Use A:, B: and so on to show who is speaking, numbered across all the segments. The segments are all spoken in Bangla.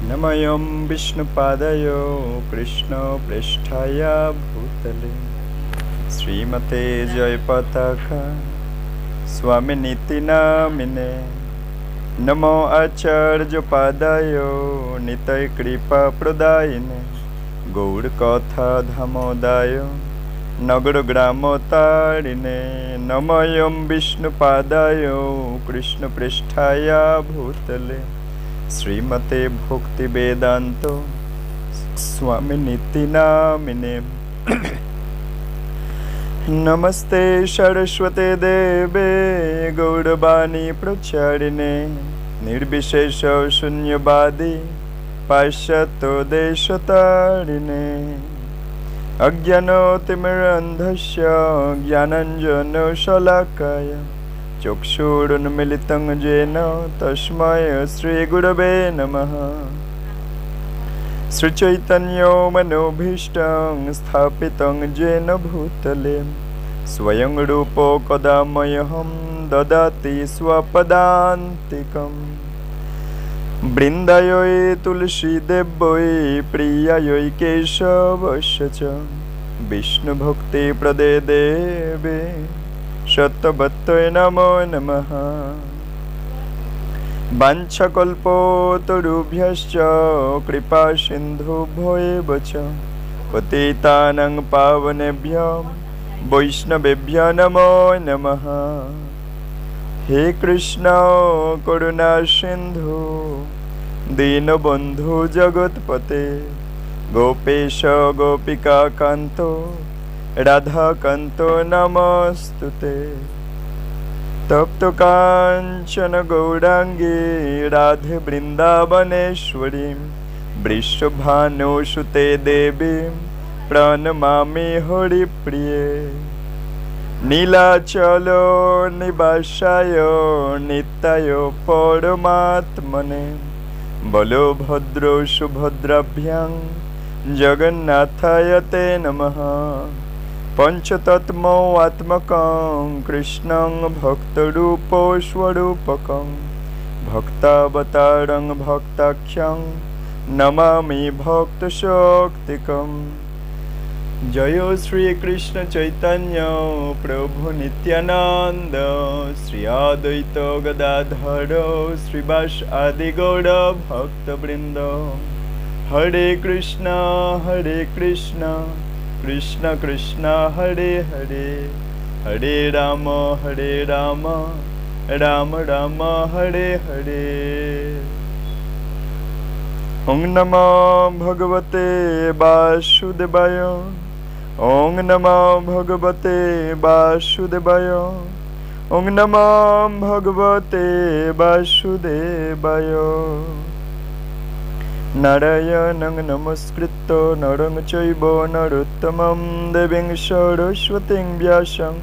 A: नमयं विष्णुपादय कृष्णप्रेष्ठाय भूतले श्रीमते जयपताका स्वामिनीति नामिने नमो आचार्यपादाय नितय कृपाप्रदायिने गौरकथा धामोदाय नगरग्रामतारिणे नमयं विष्णुपादाय कृष्णप्रेष्ठाय भूतले श्रीमते भक्ति वेदांतो स्वामिनीति नामिने नमस्ते सरस्वते देवे गौरवाणी प्रचारिणे निर्विशेष शून्यवादी पाश्चात्य देशतारिणे अज्ञानतिमिरन्धस्य ज्ञानाञ्जनशलाकाय चक्षुरुन्मीलितं येन तस्मै श्रीगुरवे नमः। श्रीचैतन्यमनोभीष्टं स्थापितं येन भूतले स्वयं रूपो कदा मह्यं ददाति स्वपदान्तिकम् वृन्दायै तुलसीदेव्यै प्रियायै केशवस्य च विष्णुभक्तिप्रदे देवे शतवत्तये नमो नमः। वाञ्छकल्पतरुभ्यश्च कृपासिन्धुभ्यो एव च पतितानां पावनेभ्यो वैष्णवेभ्यो नमो नमः। हे कृष्ण करुणा सिन्धु दीनबन्धु जगत्पते गोपेश गोपिका कान्तो राधाकान्तो नमस्तुते। तप्त काञ्चन गौराङ्गी राधे वृन्दावनेश्वरी वृषभानुसुते देवी प्रणमामि हरिप्रिये। नीलाचल निवासाय नित्याय परमात्मने बलभद्र सुभद्राभ्यां जगन्नाथाय ते नमः। पंचतत्त्वात्मकं कृष्णं भक्तरूपो स्वरूपकं भक्तावतारं भक्ताख्यं नमामि भक्तशक्तिकम्। जय श्री कृष्ण चैतन्य प्रभु नित्यानंद श्री अद्वैत गदाधर श्रीवास आदि गौर भक्तवृंद। हरे कृष्ण कृष्ण कृष्ण हरे हरे हरे राम राम राम हरे हरे। ओं नमो भगवते वासुदेवाय ओं नमो भगवते वासुदेवाय ओं नमो भगवते वासुदेवाय। नारायणं नमस्कृत्य नरं चैव नरोत्तमं देवीं सरस्वतीं व्यासं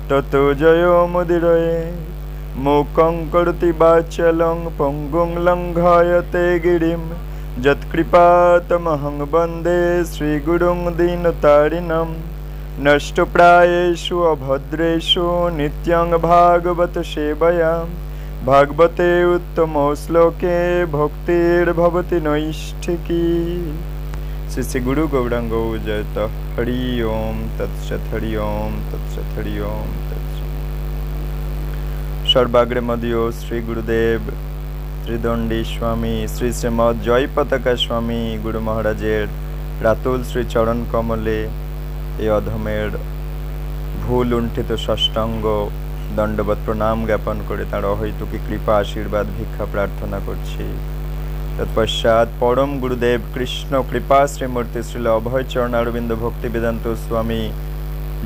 A: ततो जयमुदीरये। मूकं करोति वाचालं पङ्गुं लङ्घयते गिरिं यत्कृपातमहं वन्दे श्रीगुरुं दीनतारिणं। नष्टप्रायेषु अभद्रेषु नित्यं भागवत सेवया भागवते उत्तमो श्लोके भक्तिर्भवति नैष्ठिकी। श्री श्री गुरु गौरांग जयत। हरि ओम तत्सत् हरि ओम तत्सत् हरि ओम तत्सत्। सर्वाग्रमदीयो श्री गुरुदेव त्रिदंडी स्वामी श्री श्रीमद जयपताका स्वामी गुरु महाराजेर रातुल श्री चरण कमले ए अधमेर भूल लुंठित षष्टांग दंडवत प्रणाम ज्ञापन करे तार अहैतुकी कृपा आशीर्वाद भिक्षा प्रार्थना करछि। तत्पश्चात परम गुरुदेव कृष्ण कृपा श्रीमूर्ति श्रील अभय चरण अरविंद भक्ति वेदांत स्वामी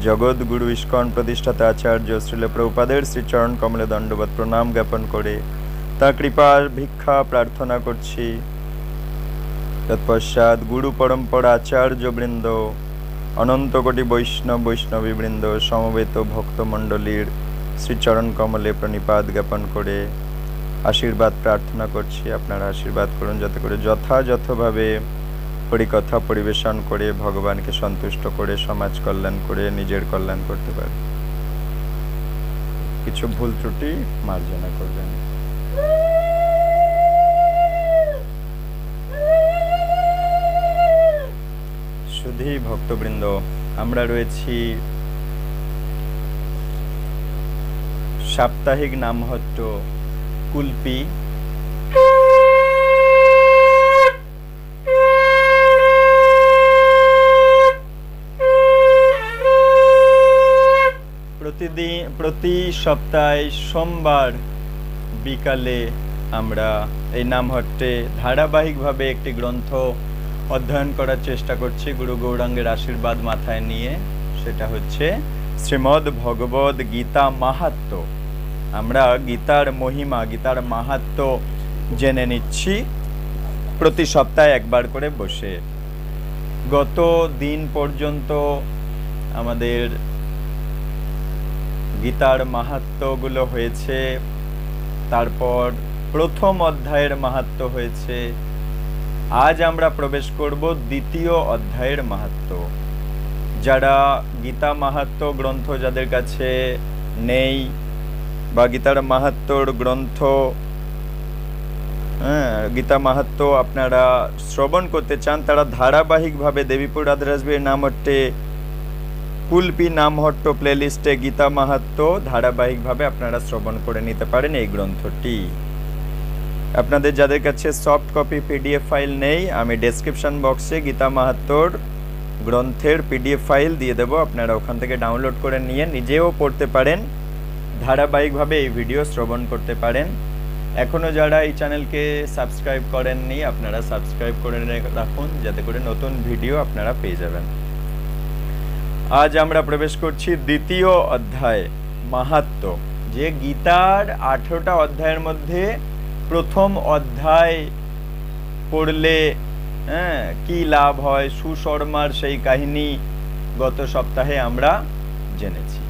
A: जगत गुरु इस्कन प्रतिष्ठाता आचार्य श्रील प्रभुपादेर श्री चरण कमले दंडवत प्रणाम ज्ञापन करे तार कृपा भिक्षा प्रार्थना करछि। तत्पश्चात गुरु परम्परा आचार्य वृंद अनंत कोटि वैष्णवी वृंद समवेत भक्त मंडलीर श्री चरण कमले प्रणिपात ज्ञापन करे आशीर्वाद प्रार्थना करछि। आपनारा आशीर्वाद करुन जाते करे यथायथभावे हरिकथा परिवेशन करे भगवान के सन्तुष्ट करे समाज कल्याण करे निजेर कल्याण करते पारे। किछु भूल त्रुटि मार्जना करबेन। ভক্তবৃন্দ, আমরা রয়েছি সাপ্তাহিক নামহট্ট কুলপি। প্রতি সপ্তাহে সোমবার বিকালে আমরা এই নামহট্টে ধারাবাহিকভাবে একটি গ্রন্থ অধ্যয়ন করার চেষ্টা করছি গুরু গৌরাঙ্গের আশীর্বাদ মাথায় নিয়ে। সেটা হচ্ছে শ্রীমদ্ ভগবদ গীতা মাহাত্ম্য। আমরা গীতার মহিমা, গীতার মাহাত্ম্য জেনে নিচ্ছি প্রতি সপ্তাহে একবার করে বসে। গত দিন পর্যন্ত আমাদের গীতার মাহাত্ম্যগুলো হয়েছে, তারপর প্রথম অধ্যায়ের মাহাত্ম্য হয়েছে। আজ আমরা প্রবেশ করব দ্বিতীয় অধ্যায়ের মাহাত্ম্য। যারা গীতা মাহাত্ম্য গ্রন্থ যাদের কাছে নেই বা গীতার মাহাত্ম্যর গ্রন্থ গীতা মাহাত্ম্য আপনারা শ্রবণ করতে চান, তারা ধারাবাহিকভাবে দেবীপুর রাধারাজবীর নামহট্টে কুলপি নামহট্ট প্লেলিস্টে গীতা মাহাত্ম্য ধারাবাহিকভাবে আপনারা শ্রবণ করে নিতে পারেন এই গ্রন্থটি। আপনাদের যাদের কাছে সফট কপি পিডিএফ ফাইল নেই, আমি ডেসক্রিপশন বক্সে গীতা মাহাত্ম্যর গ্রন্থের পিডিএফ ফাইল দিয়ে দেব, আপনারা ওখান থেকে ডাউনলোড করে নিয়ে নিজেও পড়তে পারেন, ধারাবাহিকভাবে এই ভিডিও শ্রবণ করতে পারেন। এখনও যারা এই চ্যানেলকে সাবস্ক্রাইব করেননি, আপনারা সাবস্ক্রাইব করে রাখুন যাতে করে নতুন ভিডিও আপনারা পেয়ে যাবেন। আজ আমরা প্রবেশ করছি দ্বিতীয় অধ্যায় মাহাত্ম্য। যে গীতার 18টা অধ্যায়ের মধ্যে প্রথম অধ্যায় পড়লে কি লাভ হয়, সুশর্মার সেই কাহিনী গত সপ্তাহে আমরা জেনেছি।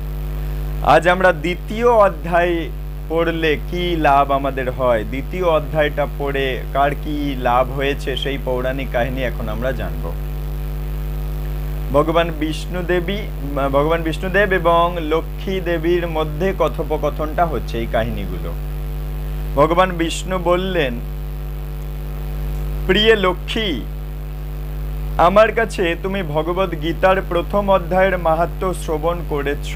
A: আজ আমরা দ্বিতীয় অধ্যায় পড়লে কি লাভ আমাদের হয়, দ্বিতীয় অধ্যায়টা পড়ে কার কি লাভ হয়েছে সেই পৌরাণিক কাহিনী এখন আমরা জানব। ভগবান বিষ্ণুদেব এবং লক্ষ্মী দেবীর মধ্যে কথোপকথনটা হচ্ছে এই কাহিনীগুলো। ভগবান বিষ্ণু বললেন, প্রিয় লক্ষ্মী, আমার কাছে তুমি ভগবদ গীতার প্রথম অধ্যায়ের মাহাত্ম্য শ্রবণ করেছ,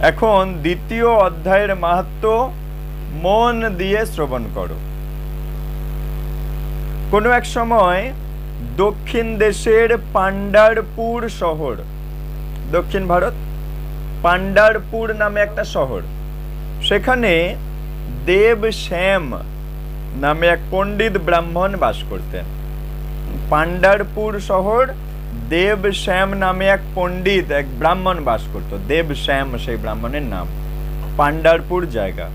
A: এখন দ্বিতীয় অধ্যায়ের মাহাত্ম্য মন দিয়ে শ্রবণ করো। কোনো এক সময় দক্ষিণ দেশের পান্ডারপুর শহর, দক্ষিণ ভারত, পান্ডারপুর নামে একটা শহর, সেখানে দেবশ্যাম নামে এক পণ্ডিত ব্রাহ্মণ বাস করতেন। পান্ডারপুর শহর, দেবশ্যাম নামে এক পণ্ডিত, এক ব্রাহ্মণ বাস করত। দেবশ্যাম সেই ব্রাহ্মণের নাম। পান্ডারপুর জায়গা।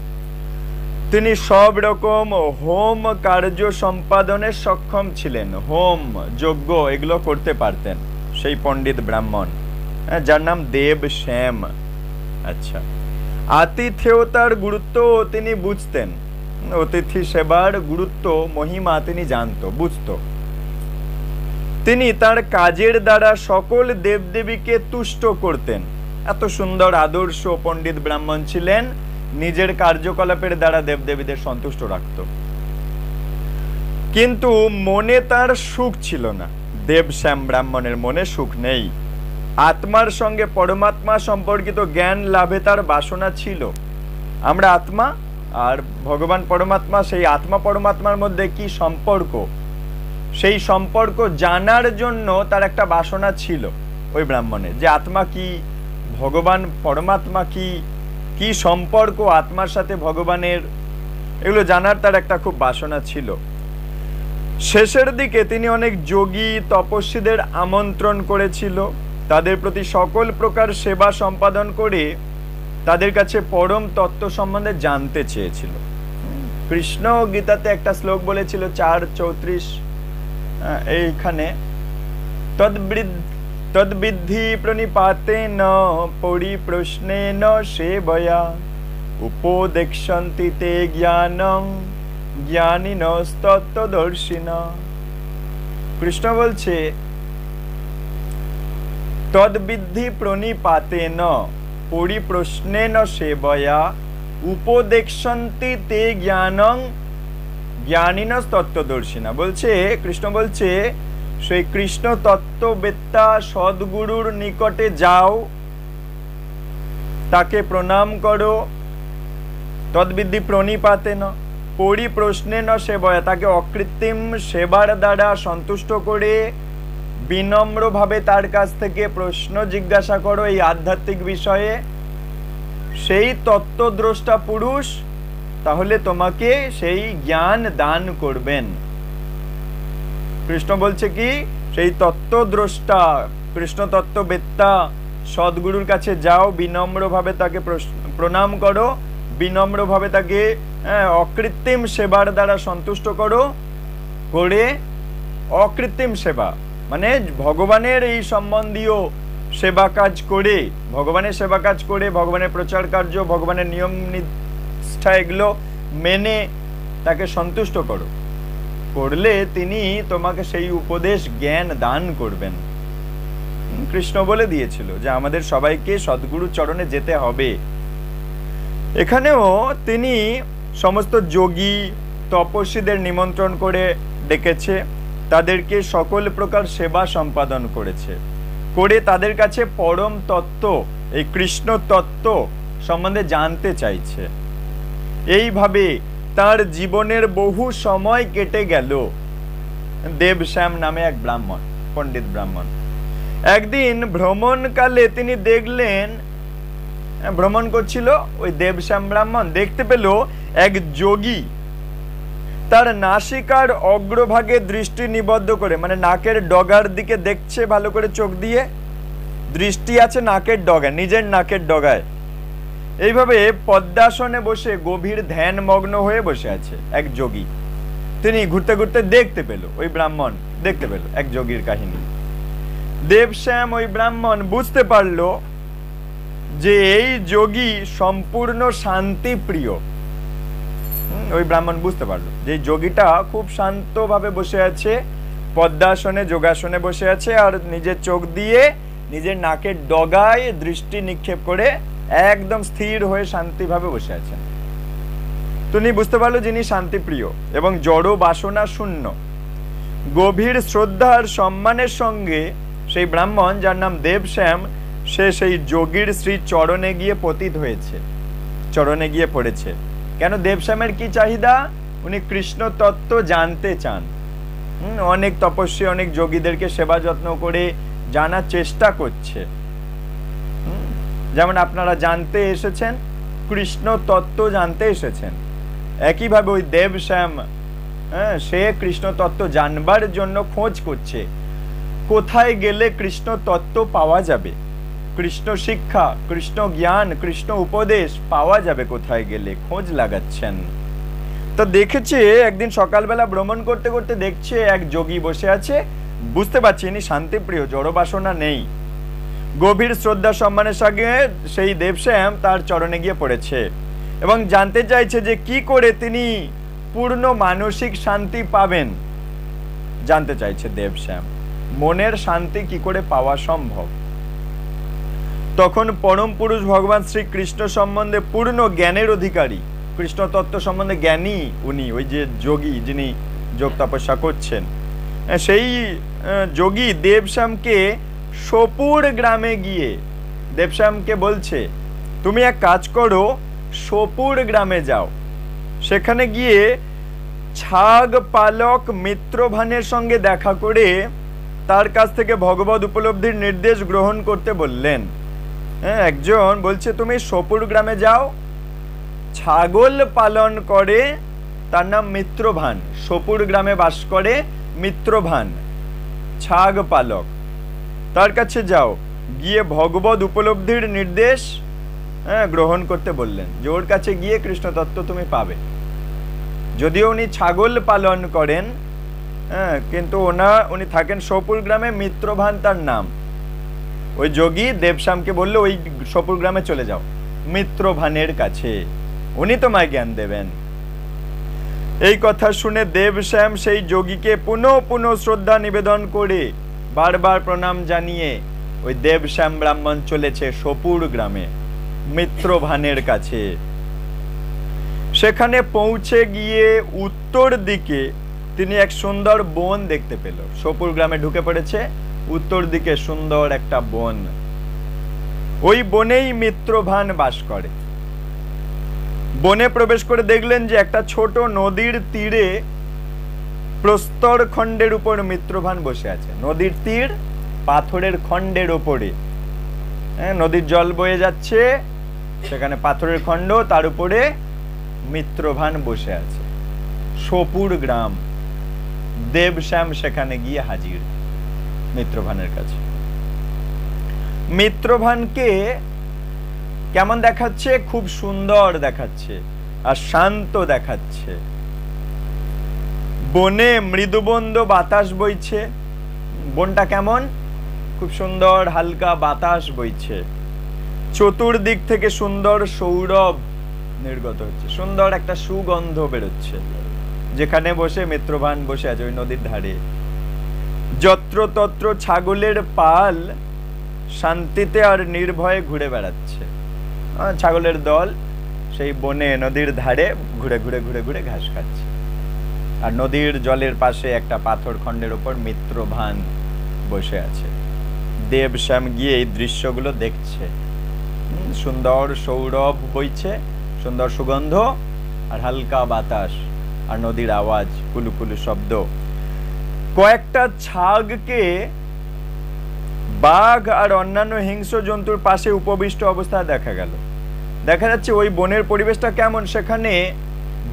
A: তিনি সব রকম হোম কার্য সম্পাদনে সক্ষম ছিলেন, হোম যজ্ঞ এগুলো করতে পারতেন সেই পণ্ডিত ব্রাহ্মণ, যার নাম দেবশ্যাম। আচ্ছা, আতিথেয়তার গুরুত্ব তিনি বুঝতেন, অতিথি সেবার গুরুত্ব মহিমা তিনি জানতো, বুঝতো। তিনি তার কাজের দ্বারা সকল দেবদেবীকে তুষ্ট করতেন। এত সুন্দর আদর্শ পণ্ডিত ব্রাহ্মণ ছিলেন, নিজের কার্যকলাপের দ্বারা দেবদেবীদের সন্তুষ্ট রাখত। কিন্তু মনে তার সুখ ছিল না। দেবশ্যাম ব্রাহ্মণের মনে সুখ নেই। আত্মার সঙ্গে পরমাত্মা সম্পর্কিত জ্ঞান লাভে তার বাসনা ছিল। আমরা আত্মা আর ভগবান পরমাত্মা, সেই আত্মা পরমাত্মার মধ্যে কি সম্পর্ক, সেই সম্পর্ক জানার জন্য তার একটা বাসনা ছিল ওই ব্রাহ্মণের, যে আত্মা কি, ভগবান পরমাত্মা কি, কি সম্পর্ক আত্মার সাথে ভগবানের, এগুলো জানার তার একটা খুব বাসনা ছিল। শেষের দিকে তিনি অনেক যোগী তপস্বীদের আমন্ত্রণ করেছিল, তাদের প্রতি সকল প্রকার সেবা সম্পাদন করে তাদের কাছে পরম তত্ত্ব সম্বন্ধে জানতে চেয়েছিল। কৃষ্ণ গীতাতে একটা শ্লোক বলেছিল 4:34, এইখানে তদ্বিদ্ধি প্রণিপাতেন পরিপ্রশ্নেন সেবয়া উপদেক্ষন্তি তে জ্ঞানং জ্ঞানিনস্তত্ত্বদর্শিনা। কৃষ্ণ বলছে, তদ্বিদ্ধি প্রণিপাতেন পরিপ্রশ্নেন সেবয়া উপদেক্ষন্তি তে জ্ঞানং জ্ঞানিনস্তত্ত্বদর্শিনা। বলছে, কৃষ্ণ বলছে, সেই কৃষ্ণ তত্ত্ববেত্তা সদ্গুরুর নিকটে যাও, তাকে প্রণাম করো। তদ্বিদ্ধি প্রণিপাতেন পরিপ্রশ্নেন সেবয়া, তাকে অকৃত্রিম সেবার দ্বারা সন্তুষ্ট করে বিনম্রভাবে তার কাছ থেকে প্রশ্ন জিজ্ঞাসা করো এই আধ্যাত্মিক বিষয়ে। সেই তত্ত্বদ্রষ্টা পুরুষ তাহলে তোমাকে সেই জ্ঞান দান করবেন। কৃষ্ণ বলছে কি, সেই তত্ত্বদ্রষ্টা কৃষ্ণ তত্ত্ববেত্তা সদ্গুরুর কাছে যাও, বিনম্রভাবে তাকে প্রণাম করো, বিনম্রভাবে তাকে অকৃত্রিম সেবার দ্বারা সন্তুষ্ট করো। করে অকৃত্রিম সেবা মানে ভগবানের এই সম্বন্ধীয় সেবা কাজ করে, ভগবানের সেবা কাজ করে, ভগবানের প্রচার কার্য, ভগবানের নিয়ম নিষ্ঠা এগুলো মেনে তাকে সন্তুষ্ট করো। করলে তিনি তোমাকে সেই উপদেশ জ্ঞান দান করবেন। কৃষ্ণ বলে দিয়েছিল যে আমাদের সবাইকে সদ্গুরু চরণে যেতে হবে। এখানেও তিনি সমস্ত যোগী তপস্বীদের নিমন্ত্রণ করে ডেকেছে, তাদেরকে সকল প্রকার সেবা সম্পাদন করেছে, করে তাদের কাছে পরম তত্ত্ব এই কৃষ্ণ তত্ত্ব সম্বন্ধে জানতে চাইছে। এইভাবে তার জীবনের বহু সময় কেটে গেল। দেবশ্যাম নামে এক ব্রাহ্মণ, পণ্ডিত ব্রাহ্মণ, একদিন ভ্রমণকালে তিনি দেখলেন, ভ্রমণ করছিল ওই দেবশ্যাম ব্রাহ্মণ, দেখতে পেল এক যোগী তার নাসিকার অগ্রভাগে দৃষ্টি নিবদ্ধ করে, মানে নাকের ডগার দিকে দেখছে ভালো করে, চোখ দিয়ে দৃষ্টি আছে নাকের ডগায়, নিজের নাকের ডগায়। এইভাবে পদ্মাসনে বসে গভীর ধ্যান মগ্ন হয়ে বসে আছে এক যোগী। তিনি ঘুরতে ঘুরতে দেখতে পেল, ওই ব্রাহ্মণ দেখতে পেল এক যোগীর কাহিনী। দেবশ্যাম ওই ব্রাহ্মণ বুঝতে পারল যে এই যোগী সম্পূর্ণ শান্তি প্রিয়। ওই ব্রাহ্মণ বুঝতে পারলো যে যোগীটা খুব শান্তভাবে বসে আছে, পদ্মাসনে যোগাসনে বসে আছে, আর নিজের চোখ দিয়ে নিজের নাকের ডগায় দৃষ্টি নিক্ষেপ করে একদম স্থির হয়ে শান্তিভাবে বসে আছেন। তিনি বুঝতে পারলো যিনি শান্তিপ্রিয় এবং জড় বাসনা শূন্য। গভীর শ্রদ্ধা আর সম্মানের সঙ্গে সেই ব্রাহ্মণ, যার নাম দেবশ্যাম, সে সেই যোগীর শ্রী চরণে গিয়ে পতিত হয়েছে, চরণে গিয়ে পড়েছে। কেন? দেবশ্যামের কি চাহিদা? উনি কৃষ্ণ তত্ত্ব জানতে চান। অনেক তপস্বী, অনেক যোগীদেরকে সেবা যত্ন করে জানার চেষ্টা করছে। যেমন আপনারা জানতে এসেছেন, কৃষ্ণ তত্ত্ব জানতে এসেছেন, একইভাবে ওই দেবশ্যাম সে কৃষ্ণ তত্ত্ব জানবার জন্য খোঁজ করছে। কোথায় গেলে কৃষ্ণ তত্ত্ব পাওয়া যাবে, কৃষ্ণ শিক্ষা, কৃষ্ণ জ্ঞান, কৃষ্ণ উপদেশ পাওয়া যাবে কোথায় গেলে, খোঁজ লাগাচ্ছেন। তো দেখেছে একদিন সকালবেলা ভ্রমণ করতে করতে দেখছে এক যোগী বসে আছে, বুঝতে পারছি ইনি শান্তিপ্রিয়, জড়বাসনা নেই। গভীর শ্রদ্ধা সম্মানের সঙ্গে সেই দেবশ্যাম তার চরণে গিয়ে পড়েছে এবং জানতে চাইছে যে কি করে তিনি পূর্ণ মানসিক শান্তি পাবেন। জানতে চাইছে দেবশ্যাম মনের শান্তি কি করে পাওয়া সম্ভব। তখন পরম পুরুষ ভগবান শ্রীকৃষ্ণ সম্বন্ধে পূর্ণ জ্ঞানের অধিকারী, কৃষ্ণ তত্ত্ব সম্বন্ধে জ্ঞানী উনি, ওই যে যোগী যিনি যোগ তপস্যা করছেন, সেই যোগী দেবশ্যামকে সোপুর গ্রামে গিয়ে দেবশ্যামকে বলছে তুমি এক কাজ করো, সোপুর গ্রামে যাও, সেখানে গিয়ে ছাগ পালক মিত্রভানের সঙ্গে দেখা করে তার কাছ থেকে ভগবত উপলব্ধির নির্দেশ গ্রহণ করতে বললেন। একজন বলছে তুমি সোপুর গ্রামে যাও, ছাগল পালন করে, তার নাম মিত্রভান, সোপুর গ্রামে বাস করে মিত্রভান, ছাগ পালক, তার কাছে যাও, গিয়ে ভগবত উপলব্ধির নির্দেশ গ্রহণ করতে বললেন, যে ওর কাছে গিয়ে কৃষ্ণ তত্ত্ব তুমি পাবে। যদিও উনি ছাগল পালন করেন, কিন্তু উনি থাকেন সোপুর গ্রামে, মিত্রভান তার নাম। ওই যোগী দেবশ্যামকে বললো ওই সোপুর গ্রামে চলে যাও, মিত্রভানের কাছে, উনি তোমায় জ্ঞান দেবেন। এই কথা শুনে দেবশ্যাম সেই যোগীকে পুনঃ পুনঃ শ্রদ্ধা নিবেদন করে বারবার প্রণাম জানিয়ে ওই দেবশ্যাম ব্রাহ্মণ চলেছে সোপুর গ্রামে, মিত্রভানের কাছে। সেখানে পৌঁছে গিয়ে উত্তর দিকে তিনি এক সুন্দর বন দেখতে পেল। সোপুর গ্রামে ঢুকে পড়েছে, উত্তর দিকে সুন্দর একটা বন। ওই বনেই মিত্রভান বাস করে। বনে প্রবেশ করে দেখলেন যে একটা ছোট নদীর তীরে প্রস্তর খণ্ডের উপর মিত্রভান বসে আছে। নদীর তীর, পাথরের খণ্ডের উপরে, নদীর জল বয়ে যাচ্ছে, সেখানে পাথরের খণ্ড, তার উপরে মিত্রভান বসে আছে। সোপুর গ্রাম। দেবশ্যাম সেখানে গিয়ে হাজির মিত্রভানের কাছে। মিত্রভানকে কেমন দেখাচ্ছে? খুব সুন্দর দেখাচ্ছে আর শান্ত দেখাচ্ছে। বনে মৃদুবন্দ বাতাস বইছে। বনটা কেমন? খুব সুন্দর হালকা বাতাস বইছে। চতুর্দিক থেকে সুন্দর সৌরভ নির্গত হচ্ছে, সুন্দর একটা সুগন্ধ বেরোচ্ছে। যেখানে বসে মিত্রভান বসে আছে ওই নদীর ধারে, যত্রতত্র ছাগলের পাল শান্তিতে আর নির্ভয়ে ঘুরে বেড়াচ্ছে। ছাগলের দল সেই বনে নদীর ধারে ঘুরে ঘুরে ঘুরে ঘুরে ঘাস খাচ্ছে। আর নদীর জলের পাশে একটা পাথর খণ্ডের উপর মিত্রভান বসে আছে। দেবশ্যাম গিয়ে এই দৃশ্যগুলো দেখছে। সুন্দর সৌরভ বইছে, সুন্দর সুগন্ধ আর হালকা বাতাস আর নদীর আওয়াজ, কুলুকুলু শব্দ। কয়েকটা ছাগকে বাঘ আর অন্যান্য হিংস্র জন্তুর পাশে উপবিষ্ট অবস্থায় দেখা গেল। দেখা যাচ্ছে ওই বনের পরিবেশটা কেমন, সেখানে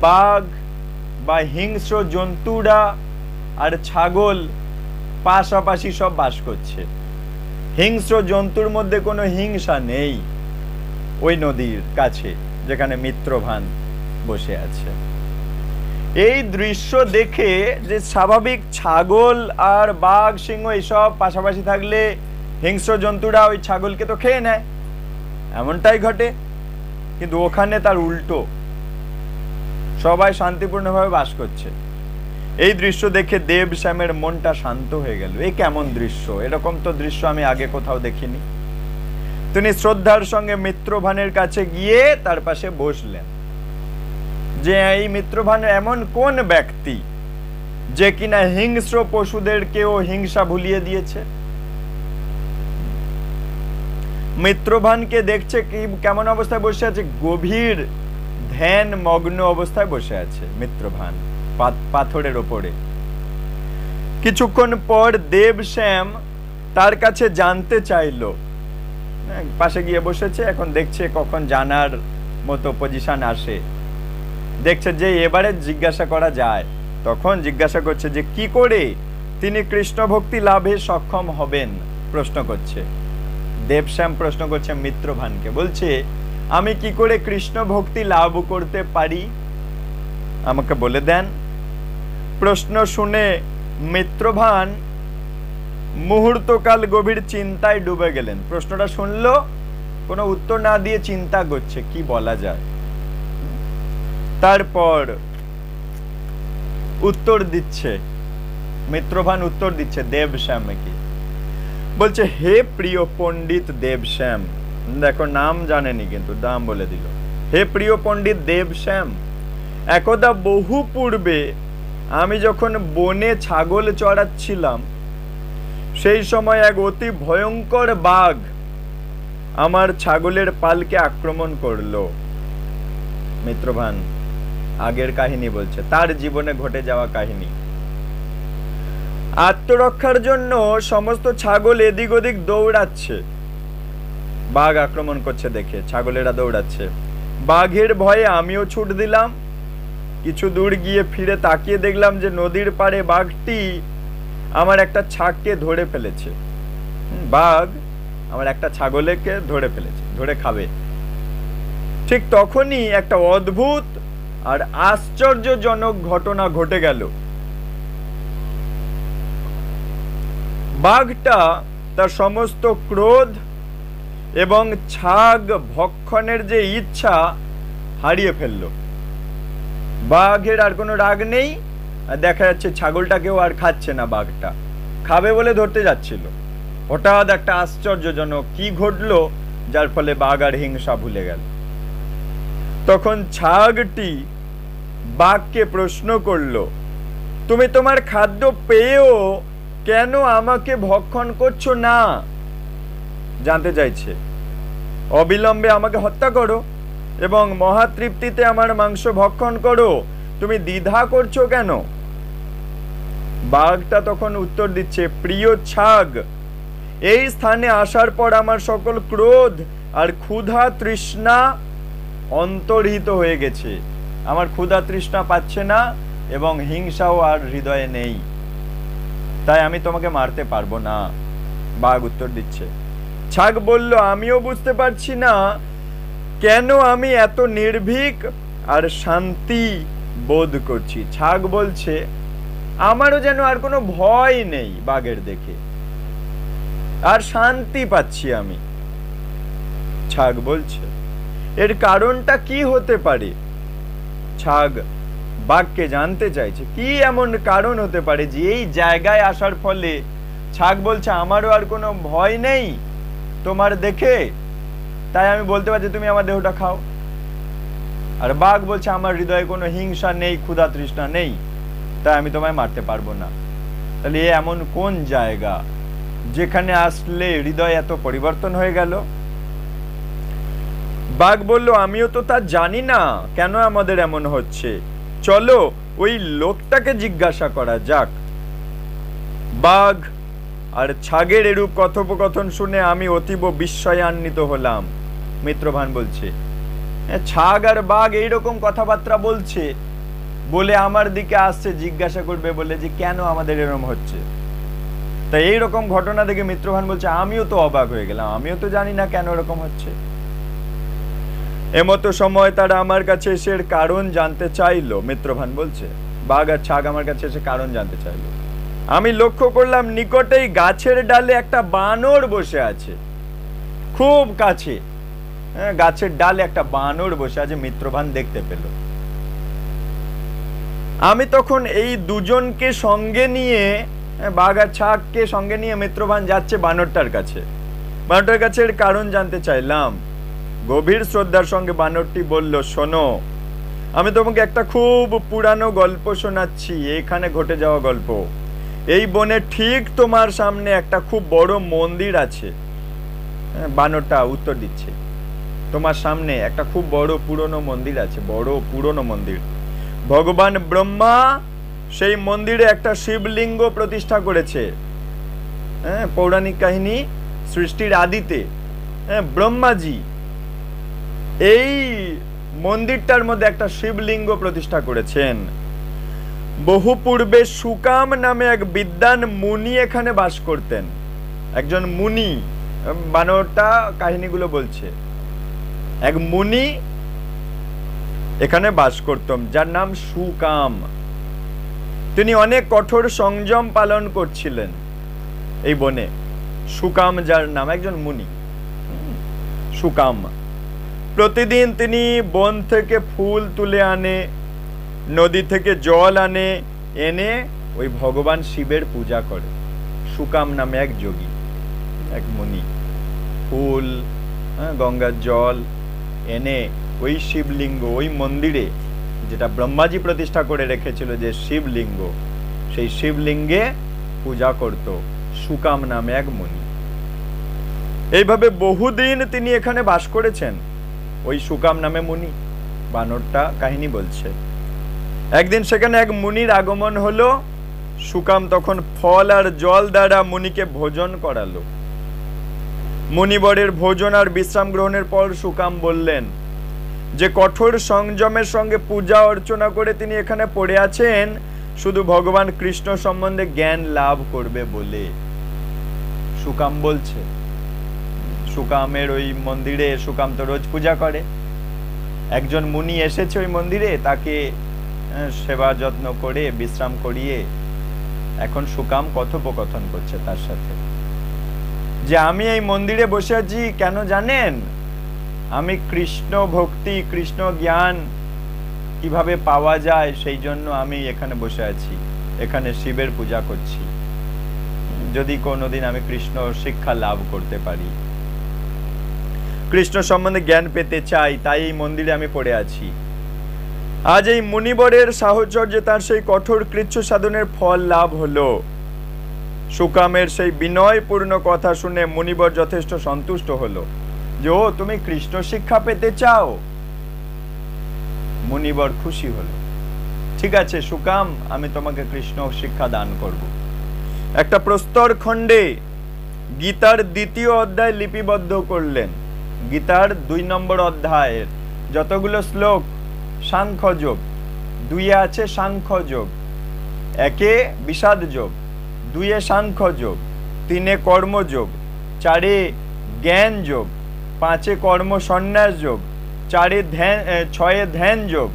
A: বাঘ বা হিংস্র জন্তুরা আর ছাগল পাশাপাশি সব বাস করছে। হিংস্র জন্তুর মধ্যে কোনো হিংসা নেই ওই নদীর কাছে যেখানে মিত্রভান বসে আছে। এই দৃশ্য দেখে যে স্বাভাবিক ছাগল আর বাঘ সিংহ এসব পাশাপাশি থাকলে হিংস্র জন্তুরা ওই ছাগলকে তো খেয়ে নেয়, এমনটাই ঘটে। কিন্তু ওখানে তার উল্টো, সবাই শান্তিপূর্ণভাবে বাস করছে। এই দৃশ্য দেখে দেবশ্যামের মনটা শান্ত হয়ে গেল। এই কেমন দৃশ্য, এরকম তো দৃশ্য আমি আগে কোথাও দেখিনি। তিনি শ্রদ্ধার সঙ্গে মিত্রভানের কাছে গিয়ে তার পাশে বসলেন। যে এই মিত্রভান এমন কোন ব্যক্তি যে কিনা হিংস্র পশুদেরকেও হিংসা ভুলিয়ে দিয়েছে? মিত্রভানকে দেখছে কি কেমন অবস্থায় বসে আছে, গভীর ধ্যান মগ্ন অবস্থায় বসে আছে মিত্রভান পাথরের ওপরে। কিছুক্ষণ পর দেবশ্যাম তার কাছে জানতে চাইলো, পাশে গিয়ে বসেছে, এখন দেখছে কখন জানার মতো পজিশন আসে। দেখছে যে এবারে জিজ্ঞাসা করা যায়, তখন জিজ্ঞাসা করছে যে কি করে তিনি কৃষ্ণ ভক্তি লাভে সক্ষম হবেন, প্রশ্ন করছে। দেবশ্যাম প্রশ্ন করছে মিত্রভানকে, বলছে আমি কি করে কৃষ্ণ ভক্তি লাভ করতে পারি, আমাকে বলে দেন। প্রশ্ন শুনে মিত্রভান মুহূর্তকাল গভীর চিন্তায় ডুবে গেলেন। প্রশ্নটা শুনলো, কোনো উত্তর না দিয়ে চিন্তা করছে কি বলা যায়। তারপর উত্তর দিচ্ছে মিত্রভান, উত্তর দিচ্ছে দেবশ্যামকে। বলছে হে প্রিয় পণ্ডিত দেবশ্যাম, দেখো নাম জানেনি কিন্তু নাম বলে দিল। হে প্রিয় পণ্ডিত দেবশ্যাম, একদা বহু পূর্বে আমি যখন বনে ছাগল চড়াচ্ছিলাম, সেই সময় এক অতি ভয়ঙ্কর বাঘ আমার ছাগলের পালকে আক্রমণ করলো। মিত্রভান আগের কাহিনী বলছে, তার জীবনে ঘটে যাওয়া কাহিনী। আত্মরক্ষার জন্য সমস্ত ছাগল এদিক ওদিক দৌড়াচ্ছে, বাঘ আক্রমণ করছে দেখে ছাগলেরা দৌড়াচ্ছে। বাঘের ভয়ে আমিও ছুট দিলাম। কিছু দূর গিয়ে ফিরে তাকিয়ে দেখলাম যে নদীর পাড়ে বাঘটি আমার একটা ছাগকে ধরে ফেলেছে। বাঘ আমার একটা ছাগলকে ধরে ফেলেছে, ধরে খাবে। ঠিক তখনই একটা অদ্ভুত আর আশ্চর্যজনক ঘটনা ঘটে গেল। বাঘটা তার সমস্ত ক্রোধ এবং ছাগ ভক্ষণের যে ইচ্ছা হারিয়ে ফেলল। বাঘের আর কোনো রাগ নেই, আর দেখা যাচ্ছে ছাগলটাকেও আর খাচ্ছে না। বাঘটা খাবে বলে ধরতে যাচ্ছিল, হঠাৎ একটা আশ্চর্যজনক কি ঘটলো যার ফলে বাঘ আর হিংসা ভুলে গেল। তখন ছাগটি বাঘকে প্রশ্ন করলো তুমি তোমার খাদ্য পেয়েও কেন আমাকে ভক্ষণ করছো না? জানতে চাইছে। অবিলম্বে আমাকে হত্যা করো এবং মহাতৃপ্তিতে আমার মাংস ভক্ষণ করো, তুমি দ্বিধা করছো কেন? বাঘটা তখন উত্তর দিচ্ছে, প্রিয় ছাগ, এই স্থানে আসার পর আমার সকল ক্রোধ আর ক্ষুধা তৃষ্ণা অন্তর্হিত হয়ে গেছে। আমার ক্ষুধা তৃষ্ণা পাচ্ছে না এবং হিংসাও আর হৃদয়ে নেই, তাই আমি তোমাকে মারতে পারবো না। বাঘ উত্তর দিচ্ছে। ছাগ বলল, আমিও বুঝতে পারছি না কেন আমি এত নির্ভীক আর শান্তি বোধ করছি। ছাগ বলছে, আমারও যেন আর কোনো ভয় নেই বাঘের দেখে, আর শান্তি পাচ্ছি আমি। ছাগ বলছে, এর কারণটা কি হতে পারে? ছাগ বাঘকে জানতে চাইছে কি এমন কারণ হতে পারে যে এই জায়গায় আসার ফলে ছাগ বলছে, আমারও আর কোনো ভয় নেই তোমার দেখে, তাই আমি বলতে পারছি তুমি আমার দেহটা খাও। আর বাঘ বলছে, আমার হৃদয়ে কোনো হিংসা নেই, ক্ষুধা তৃষ্ণা নেই, তাই আমি তোমায় মারতে পারবো না। তাহলে এমন কোন জায়গা যেখানে আসলে হৃদয় এত পরিবর্তন হয়ে গেল? বাঘ বলল, আমিও তো তা জানি না কেন আমাদের এমন হচ্ছে, চলো ওই লোকটাকে জিজ্ঞাসা করা যাক। বাঘ আর ছাগের এরূপ কথোপকথন শুনে আমি অতীব বিস্ময়ান্বিত হলাম। মিত্রভান বলছে, ছাগ আর বাঘ এইরকম কথাবার্তা বলছে বলে আমার দিকে আসছে জিজ্ঞাসা করবে বলে যে কেন আমাদের এরকম হচ্ছে। তাই এইরকম ঘটনা দেখে মিত্রভান বলছে, আমিও তো অবাক হয়ে গেলাম, আমিও তো জানি না কেন এরকম হচ্ছে। এমতো সময় তারা আমার কাছে এসে কারণ জানতে চাইলো। মিত্রভান বলছে, বাঘ আর ছাগ আমার কাছে এসে কারণ জানতে চাইলো। আমি লক্ষ্য করলাম নিকটেই গাছের ডালে একটা বানর বসে আছে, খুব কাছে গাছের ডালে একটা বানর বসে আছে মিত্রভান দেখতে পেল। আমি তখন এই দুজনকে সঙ্গে নিয়ে, বাঘ আর ছাগকে সঙ্গে নিয়ে মিত্রভান যাচ্ছে বানরটার কাছে। বানরটার কাছে এর কারণ জানতে চাইলাম। গভীর শ্রদ্ধার সঙ্গে বানরটি বলল, শোনো, আমি তোমাকে একটা খুব পুরানো গল্প শোনাচ্ছি, এখানে ঘটে যাওয়া গল্প। এই বনে ঠিক তোমার সামনে একটা খুব বড় মন্দির আছে। বানরটা উত্তর দিচ্ছে, তোমার সামনে একটা খুব বড় পুরনো মন্দির আছে, বড় পুরনো মন্দির। ভগবান ব্রহ্মা সেই মন্দিরে একটা শিবলিঙ্গ প্রতিষ্ঠা করেছে। পৌরাণিক কাহিনী, সৃষ্টির আদিতে ব্রহ্মাজি এই মন্দিরটার মধ্যে একটা শিবলিঙ্গ প্রতিষ্ঠা করেছেন। বহু পূর্বে সুকাম নামে এক বিদ্বান মুনি এখানে বাস করতেন। একজন মুনি, বানরটা কাহিনীগুলো বলছে, এক মুনি এখানে বাস করতেন যার নাম সুকাম। তিনি অনেক কঠোর সংযম পালন করছিলেন এই বনে। সুকাম যার নাম, একজন মুনি সুকাম। প্রতিদিন তিনি বন থেকে ফুল তুলে আনে, নদী থেকে জল আনে, এনে ওই ভগবান শিবের পূজা করে। সুকাম নামে এক যোগী, এক মুনি ফুল, গঙ্গার জল এনে ওই শিবলিঙ্গ, ওই মন্দিরে যেটা ব্রহ্মাজি প্রতিষ্ঠা করে রেখেছিল যে শিবলিঙ্গ, সেই শিবলিঙ্গে পূজা করত সুকাম নামে এক মুনি। এইভাবে বহুদিন তিনি এখানে বাস করেছেন, ওই সুকাম নামে মুনি। বানরটা কাহিনী বলছে, একদিন সেখানে এক মুনির আগমন হলো। সুকাম তখন ফল আর জল দ্বারা মুনিকে ভোজন করালো। মুনিবরের ভোজন আর বিশ্রাম গ্রহণের পর সুকাম বললেন যে কঠোর সংযমের সঙ্গে পূজা অর্চনা করে তিনি এখানে পড়ে আছেন শুধু ভগবান কৃষ্ণ সম্বন্ধে জ্ঞান লাভ করবে বলে। সুকাম বলছে, সুকামের ওই মন্দিরে সুকাম তো রোজ পূজা করে। একজন মুনি এসেছে ওই মন্দিরে, তাকে সেবা যত্ন করে বিশ্রাম করিয়ে এখন সুকাম কথোপকথন করছে তার সাথে, যে আমি এই মন্দিরে বসে আছি কেন জানেন? আমি কৃষ্ণ ভক্তি, কৃষ্ণ জ্ঞান কিভাবে পাওয়া যায় সেই জন্য আমি এখানে বসে আছি, এখানে শিবের পূজা করছি, যদি কোনোদিন আমি কৃষ্ণ শিক্ষা লাভ করতে পারি, কৃষ্ণ সম্বন্ধে জ্ঞান পেতে চাই, তাই এই মন্দিরে আমি পড়ে আছি। আজ এই মুনিবরের সাহচর্যে তার সেই কঠোর কৃচ্ছ সাধনের ফল লাভ হলো। সুকামের সেই বিনয়পূর্ণ কথা শুনে মুনিবর যথেষ্ট সন্তুষ্ট হলো যে ও তুমি কৃষ্ণ শিক্ষা পেতে চাও। মুনিবর খুশি হলো, ঠিক আছে সুকাম, আমি তোমাকে কৃষ্ণ শিক্ষা দান করব। একটা প্রস্তর খণ্ডে গীতার 2য় অধ্যায় লিপিবদ্ধ করলেন। গীতার 2 নম্বর অধ্যায়ের যতগুলো শ্লোক সাংখ্যযোগ, 2-এ আছে সাংখ্যযোগ, 1-এ বিষাদ যোগ, 2-এ সাংখ্যযোগ, 3-এ কর্মযোগ, 4-এ জ্ঞান যোগ, 5-এ কর্ম সন্ন্যাস যোগ, 6-এ ধ্যান যোগ,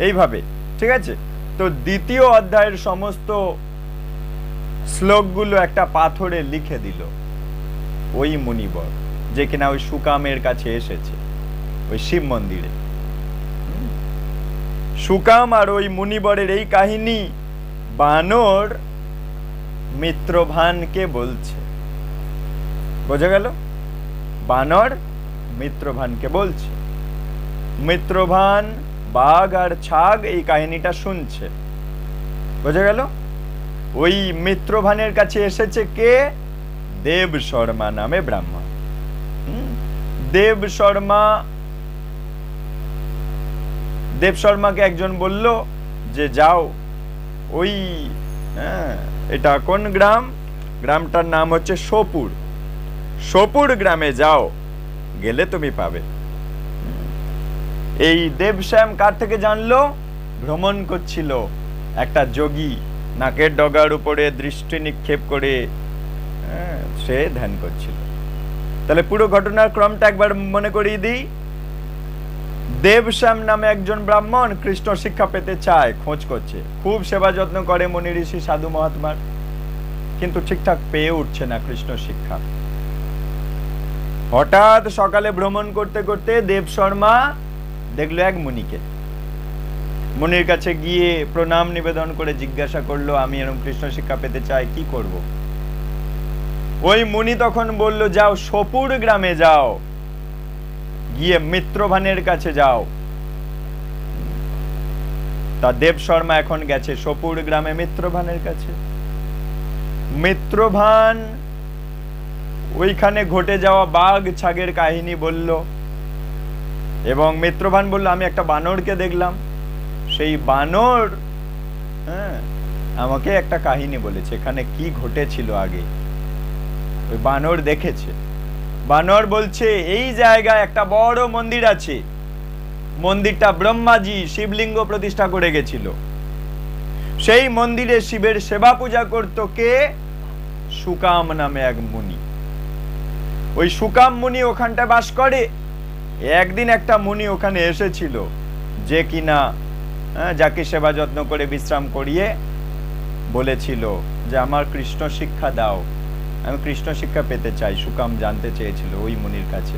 A: এইভাবে, ঠিক আছে। তো 2য় অধ্যায়ের সমস্ত শ্লোকগুলো একটা পাথরে লিখে দিল ওই মুনিবর, যে কিনা ওই সুকামের কাছে এসেছে ওই শিব মন্দিরে। সুকাম আর ওই মুনিবরের এই কাহিনী বানর মিত্রভানকে বলছে। বোঝা গেল? বানর মিত্রভানকে বলছে। মিত্রভান বাঘ আর ছাগ এই কাহিনীটা শুনছে। বোঝা গেল? ওই মিত্রভানের কাছে এসেছে কে? দেব শর্মা নামে ব্রাহ্মণ। দেব শর্মাকে একজন বলল যে যাও ওই এটা কোন গ্রাম? গ্রামটার নাম হচ্ছে সোপুর। সোপুর গ্রামে যাও, গেলে তুমি পাবে। এই দেবশ্যাম কার থেকে জানলো? ভ্রমণ করছিল একটা যোগী, নাকের ডগার উপরে দৃষ্টি নিক্ষেপ করে সে ধ্যান করছিল। তাহলে পুরো ঘটনার ক্রমটা একবার মনে করিয়ে দিই। দেবশ্যাম নামে একজন ব্রাহ্মণ কৃষ্ণ শিক্ষা পেতে চায়, খোঁজ করছে, খুব সেবা যত্ন করে মুনি ঋষি সাধু মহাত্মার, কিন্তু ঠিকঠাক পেয়ে উঠছে না কৃষ্ণ শিক্ষা। হঠাৎ সকালে ভ্রমণ করতে করতে দেব শর্মা দেখলো এক মুনিকে। মুনির কাছে গিয়ে প্রণাম নিবেদন করে জিজ্ঞাসা করলো, আমি এরকম কৃষ্ণ শিক্ষা পেতে চাই, কি করব? ওই মুনি তখন বলল, যাও সোপুর গ্রামে যাও, গিয়ে মিত্রভানের কাছে যাও। তা দেব শর্মা এখন গেছে সোপুর গ্রামে মিত্রভানের কাছে। মিত্রভান ওইখানে ঘটে যাওয়া বাঘ ছাগের কাহিনী বলল, এবং মিত্রভান বলল, আমি একটা বানরকে দেখলাম, সেই বানর আমাকে একটা কাহিনী বলেছে, এখানে কি ঘটেছিল আগে ওই বানর দেখেছে। বানর বলছে এই জায়গায় একটা বড় মন্দির আছে, মন্দিরটা ব্রহ্মাজি শিবলিঙ্গ প্রতিষ্ঠা করে গেছিল। সেই মন্দিরে শিবের সেবা পূজা করত কে? সুকাম নামে এক মুনি। ওই সুকাম মুনি ওখানটা বাস করে। একদিন একটা মুনি ওখানে এসেছিল, যে কিনা যাকে সেবা যত্ন করে বিশ্রাম করিয়ে বলেছিল যে আমার কৃষ্ণ শিক্ষা দাও, আমি কৃষ্ণ শিক্ষা পেতে চাই। সুকাম জানতে চেয়েছিল ওই মুনির কাছে।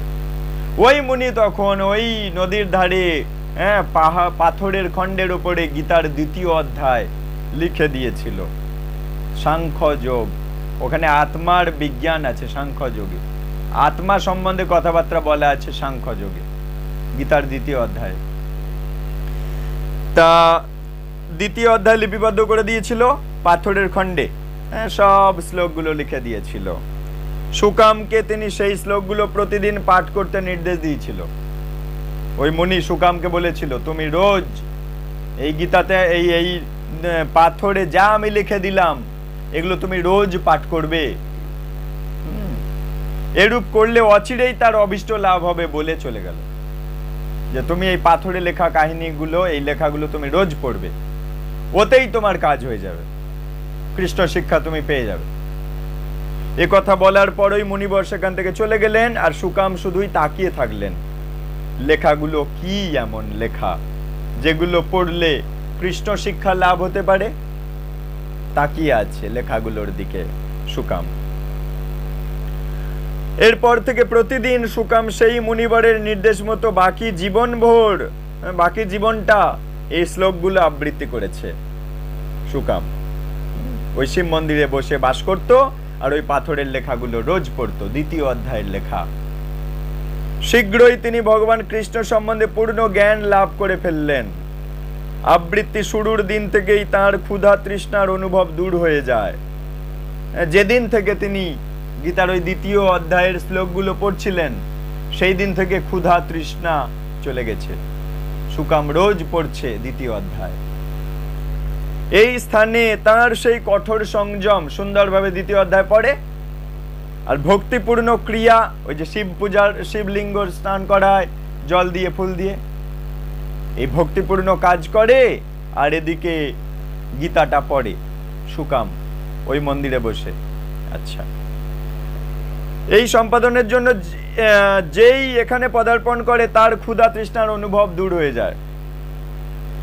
A: ওই মুনি তখন ওই নদীর ধারে পাথরের খণ্ডের উপরে গীতার 2য় অধ্যায় লিখে দিয়েছিল, সাংখ্যযোগ। ওখানে আত্মার বিজ্ঞান আছে সাংখ্যযোগে, আত্মা সম্বন্ধে কথাবার্তা বলা আছে সাংখ্যযোগে, গীতার 2য় অধ্যায়। তা 2য় অধ্যায় লিপিবদ্ধ করে দিয়েছিল পাথরের খণ্ডে, সব শ্লোকগুলো লিখে দিয়েছিল। সুকামকে তিনি সেই শ্লোকগুলো প্রতিদিন পাঠ করতে নির্দেশ দিয়েছিল। ওই মুনি সুকামকে বলেছিল, তুমি রোজ এই গীতাতে এই পাথরে যা আমি লিখে দিলাম এগুলো তুমি রোজ পাঠ করবে, এরূপ করলে অচিরেই তার অভিষ্ট লাভ হবে বলে চলে গেল। যে তুমি এই পাথরে লেখা কাহিনীগুলো, এই লেখাগুলো তুমি রোজ পড়বে, ওতেই তোমার কাজ হয়ে যাবে, কৃষ্ণ শিক্ষা তুমি পেয়ে যাবে। এ কথা বলার পরই মুনিবর সেখান থেকে চলে গেলেন, আর সুকাম শুধুই তাকিয়ে থাকলেন। লেখাগুলো কি এমন লেখা যেগুলো পড়লে কৃষ্ণ শিক্ষা লাভ হতে পারে? তাকিয়ে আছে লেখাগুলোর দিকে সুকাম। এরপর থেকে প্রতিদিন সুকাম সেই মুনিবরের নির্দেশ মতো বাকি জীবনটা এই শ্লোকগুলো আবৃত্তি করেছে। সুকাম ওই শিব মন্দিরে বসে বাস করত, আর ওই পাথরের লেখাগুলো রোজ পড়ত, 2য় অধ্যায়ের লেখা। শীঘ্রই তিনি ভগবান কৃষ্ণ সম্বন্ধে পূর্ণ জ্ঞান লাভ করে ফেললেন। আবৃত্তি শুরুর দিন থেকেই তার ক্ষুধা তৃষ্ণার অনুভব দূর হয়ে যায়। যেদিন থেকে তিনি গীতার ওই দ্বিতীয় অধ্যায়ের শ্লোকগুলো পড়ছিলেন সেই দিন থেকে ক্ষুধা তৃষ্ণা চলে গেছে। সুকাম রোজ পড়ছে দ্বিতীয় অধ্যায়। এই স্থানে তার সেই কঠোর সংযম সুন্দরভাবে দ্বিতীয় অধ্যায় পড়ে। আর ভক্তিপূর্ণ ক্রিয়া, ওই যে শিব পূজার শিবলিঙ্গ স্নান করায় জল দিয়ে ফুল দিয়ে, এই ভক্তিপূর্ণ কাজ করে আর এদিকে গীতাটা পড়ে সুকাম ওই মন্দিরে বসে। আচ্ছা, এই সম্পাদনের জন্য যেই এখানে পদার্পণ করে তার ক্ষুধা তৃষ্ণার অনুভব দূর হয়ে যায়।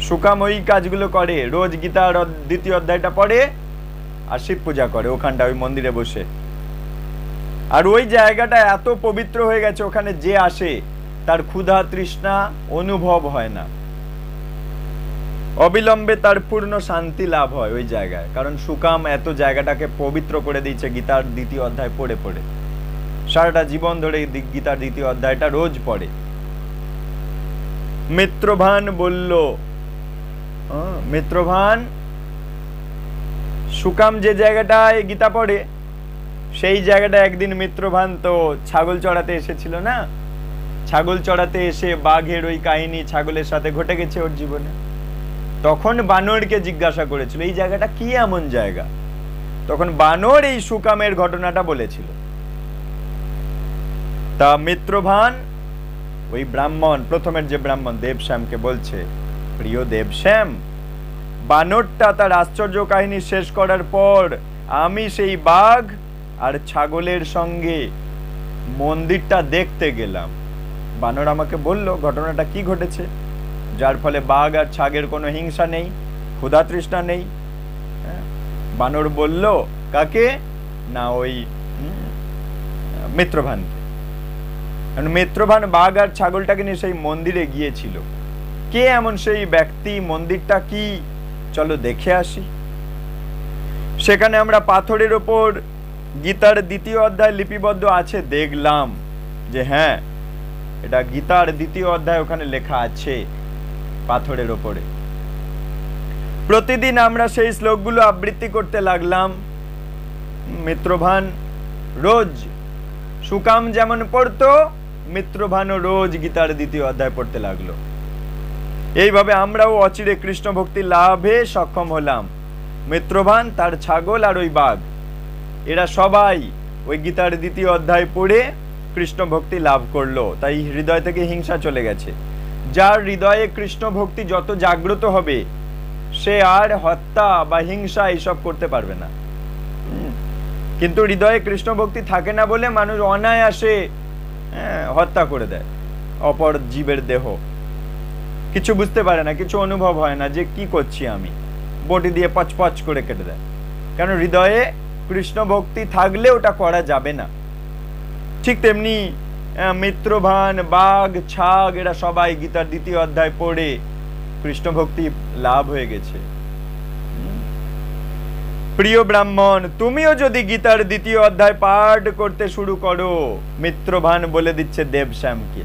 A: সুকাম ওই কাজগুলো করে, রোজ গীতার দ্বিতীয় অধ্যায়টা পড়ে আর শিব পূজা করে ওখানটা ওই মন্দিরে বসে। আর ওই জায়গাটা এত পবিত্র হয়ে গেছে, ওখানে যে আসে তার ক্ষুধা তৃষ্ণা অনুভব হয় না, অবিলম্বে তার পূর্ণ শান্তি লাভ হয় ওই জায়গায়। কারণ সুকাম এত জায়গাটাকে পবিত্র করে দিয়েছে গীতার দ্বিতীয় অধ্যায় পড়ে পড়ে। সারাটা জীবন ধরে গীতার দ্বিতীয় অধ্যায়টা রোজ পড়ে। মিত্রভান বলল, মিত্রভান, সুকাম যে জায়গাটায় গীতা পড়ে সেই জায়গাটা একদিন মিত্রভান তো ছাগল চড়াতে এসেছিল না, ছাগল চড়াতে এসে বাঘের ওই কাহিনী ছাগলের সাথে ঘটে গেছে ওর জীবনে। তখন বানরকে জিজ্ঞাসা করেছিল এই জায়গাটা কি এমন জায়গা, তখন বানর এই সুকামের ঘটনাটা বলেছিল। তা মিত্রভান ওই ব্রাহ্মণ, প্রথমের যে ব্রাহ্মণ দেবশ্যামকে বলছে, প্রিয় দেবশ্যাম, বানরটা তার আশ্চর্য কাহিনী শেষ করার পর আমি সেই বাঘ আর ছাগলের সঙ্গে মন্দিরটা দেখতে গেলাম। বানর আমাকে বলল ঘটনাটা কি ঘটেছে, যার ফলে বাঘ আর ছাগের কোনো হিংসা নেই, ক্ষুধা তৃষ্ণা নেই। বানর বলল কাকে না, ওই মিত্রভানকে। মিত্রভান বাঘ আর ছাগলটাকে নিয়ে সেই মন্দিরে গিয়েছিল। কে এমন সেই ব্যক্তি, মন্দিরটা কি, চলো দেখে আসি। সেখানে আমরা পাথরের ওপর গীতার দ্বিতীয় অধ্যায় লিপিবদ্ধ আছে দেখলাম যে হ্যাঁ, এটা গীতার দ্বিতীয় অধ্যায় ওখানে লেখা আছে পাথরের ওপরে। প্রতিদিন আমরা সেই শ্লোকগুলো আবৃত্তি করতে লাগলাম। মিত্রভান রোজ, সুকাম যেমন পড়তো মিত্রভানও রোজ গীতার দ্বিতীয় অধ্যায় পড়তে লাগলো। এইভাবে আমরাও অচিরে কৃষ্ণ ভক্তি লাভে সক্ষম হলাম। মিত্রভান, তার ছাগল আর ওই বাঘ, এরা সবাই ওই গীতার দ্বিতীয় অধ্যায় পড়ে কৃষ্ণ ভক্তি লাভ করলো। তাই হৃদয় থেকে হিংসা চলে গেছে। যার হৃদয়ে কৃষ্ণ ভক্তি যত জাগ্রত হবে সে আর হত্যা বা হিংসা এইসব করতে পারবে না। কিন্তু হৃদয়ে কৃষ্ণ ভক্তি থাকে না বলে মানুষ অনায়াসে হত্যা করে দেয় অপর জীবের দেহ। কিছু বুঝতে পারে না, কিছু অনুভব হয় না যে কি করছি আমি, বটি দিয়ে পচপচ করে কেটে দেয়। কারণ হৃদয়ে কৃষ্ণ ভক্তি থাকলে ওটা করা যাবে না। ঠিক তেমনি মিত্রভান, বাঘ, ছাগ এরা সবাই গীতার দ্বিতীয় অধ্যায় পড়ে কৃষ্ণ ভক্তি লাভ হয়ে গেছে। প্রিয় ব্রাহ্মণ, তুমিও যদি গীতার দ্বিতীয় অধ্যায় পাঠ করতে শুরু করো, মিত্রভান বলে দিচ্ছে দেবশ্যামকে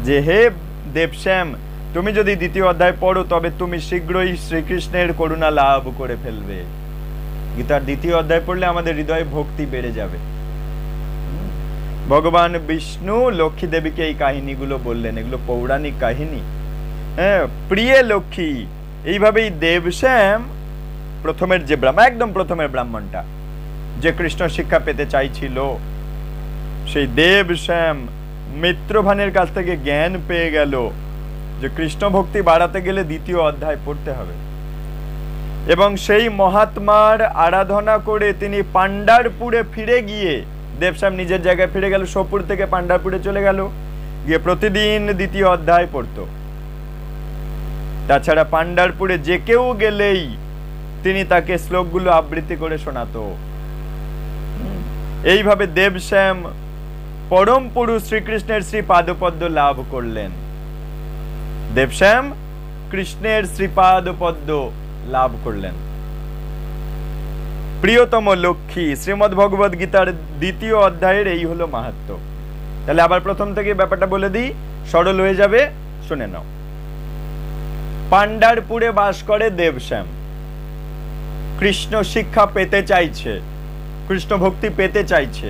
A: যে হে দেবশ্যাম, তুমি যদি দ্বিতীয় অধ্যায় পড়ো তবে তুমি শীঘ্রই শ্রীকৃষ্ণের করুণা লাভ করে ফেলবে। গীতার দ্বিতীয় অধ্যায় পড়লে আমাদের হৃদয়ে ভক্তি বেড়ে যাবে। ভগবান বিষ্ণু লক্ষ্মী দেবীকে এই কাহিনীগুলো বললেন, এগুলো পৌরাণিক কাহিনী। হ্যাঁ, প্রিয় লক্ষ্মী। এইভাবেই দেবশ্যাম, প্রথমের যে ব্রাহ্মণ, একদম প্রথমের ব্রাহ্মণটা যে কৃষ্ণ শিক্ষা পেতে চাইছিল, সেই দেবশ্যাম মিত্রভানের কাছ থেকে জ্ঞান পেয়ে গেল যে কৃষ্ণ ভক্তি বাড়াতে গেলে দ্বিতীয় অধ্যায় পড়তে হবে। এবং সেই মহাত্মার আরাধনা করে তিনি পাণ্ডারপুরে ফিরে গিয়ে, দেবশ্যাম নিজের জায়গায় ফিরে গেল, সোপুর থেকে পাণ্ডারপুরে চলে গেল, গিয়ে প্রতিদিন দ্বিতীয় অধ্যায় পড়ত। তাছাড়া পাণ্ডারপুরে যে কেউ গেলেই তিনি তাকে শ্লোকগুলো আবৃত্তি করে শোনাতো। এইভাবে দেবশ্যাম পরম পুরুষ শ্রীকৃষ্ণের শ্রী পাদপদ্ম লাভ করলেন। দেবশ্যাম কৃষ্ণের শ্রীপাদপদ্ম লাভ করলেন। প্রিয়তম লক্ষ্মী, শ্রীমদ্ ভগবদ গীতার দ্বিতীয় অধ্যায়ের এই হলো মাহাত্ম্য। তাহলে আবার প্রথম থেকে ব্যাপারটা বলে দিই, সরল হয়ে যাবে, শুনে নাও। পান্ডারপুরে বাস করে দেবশ্যাম। কৃষ্ণ শিক্ষা পেতে চাইছে, কৃষ্ণ ভক্তি পেতে চাইছে,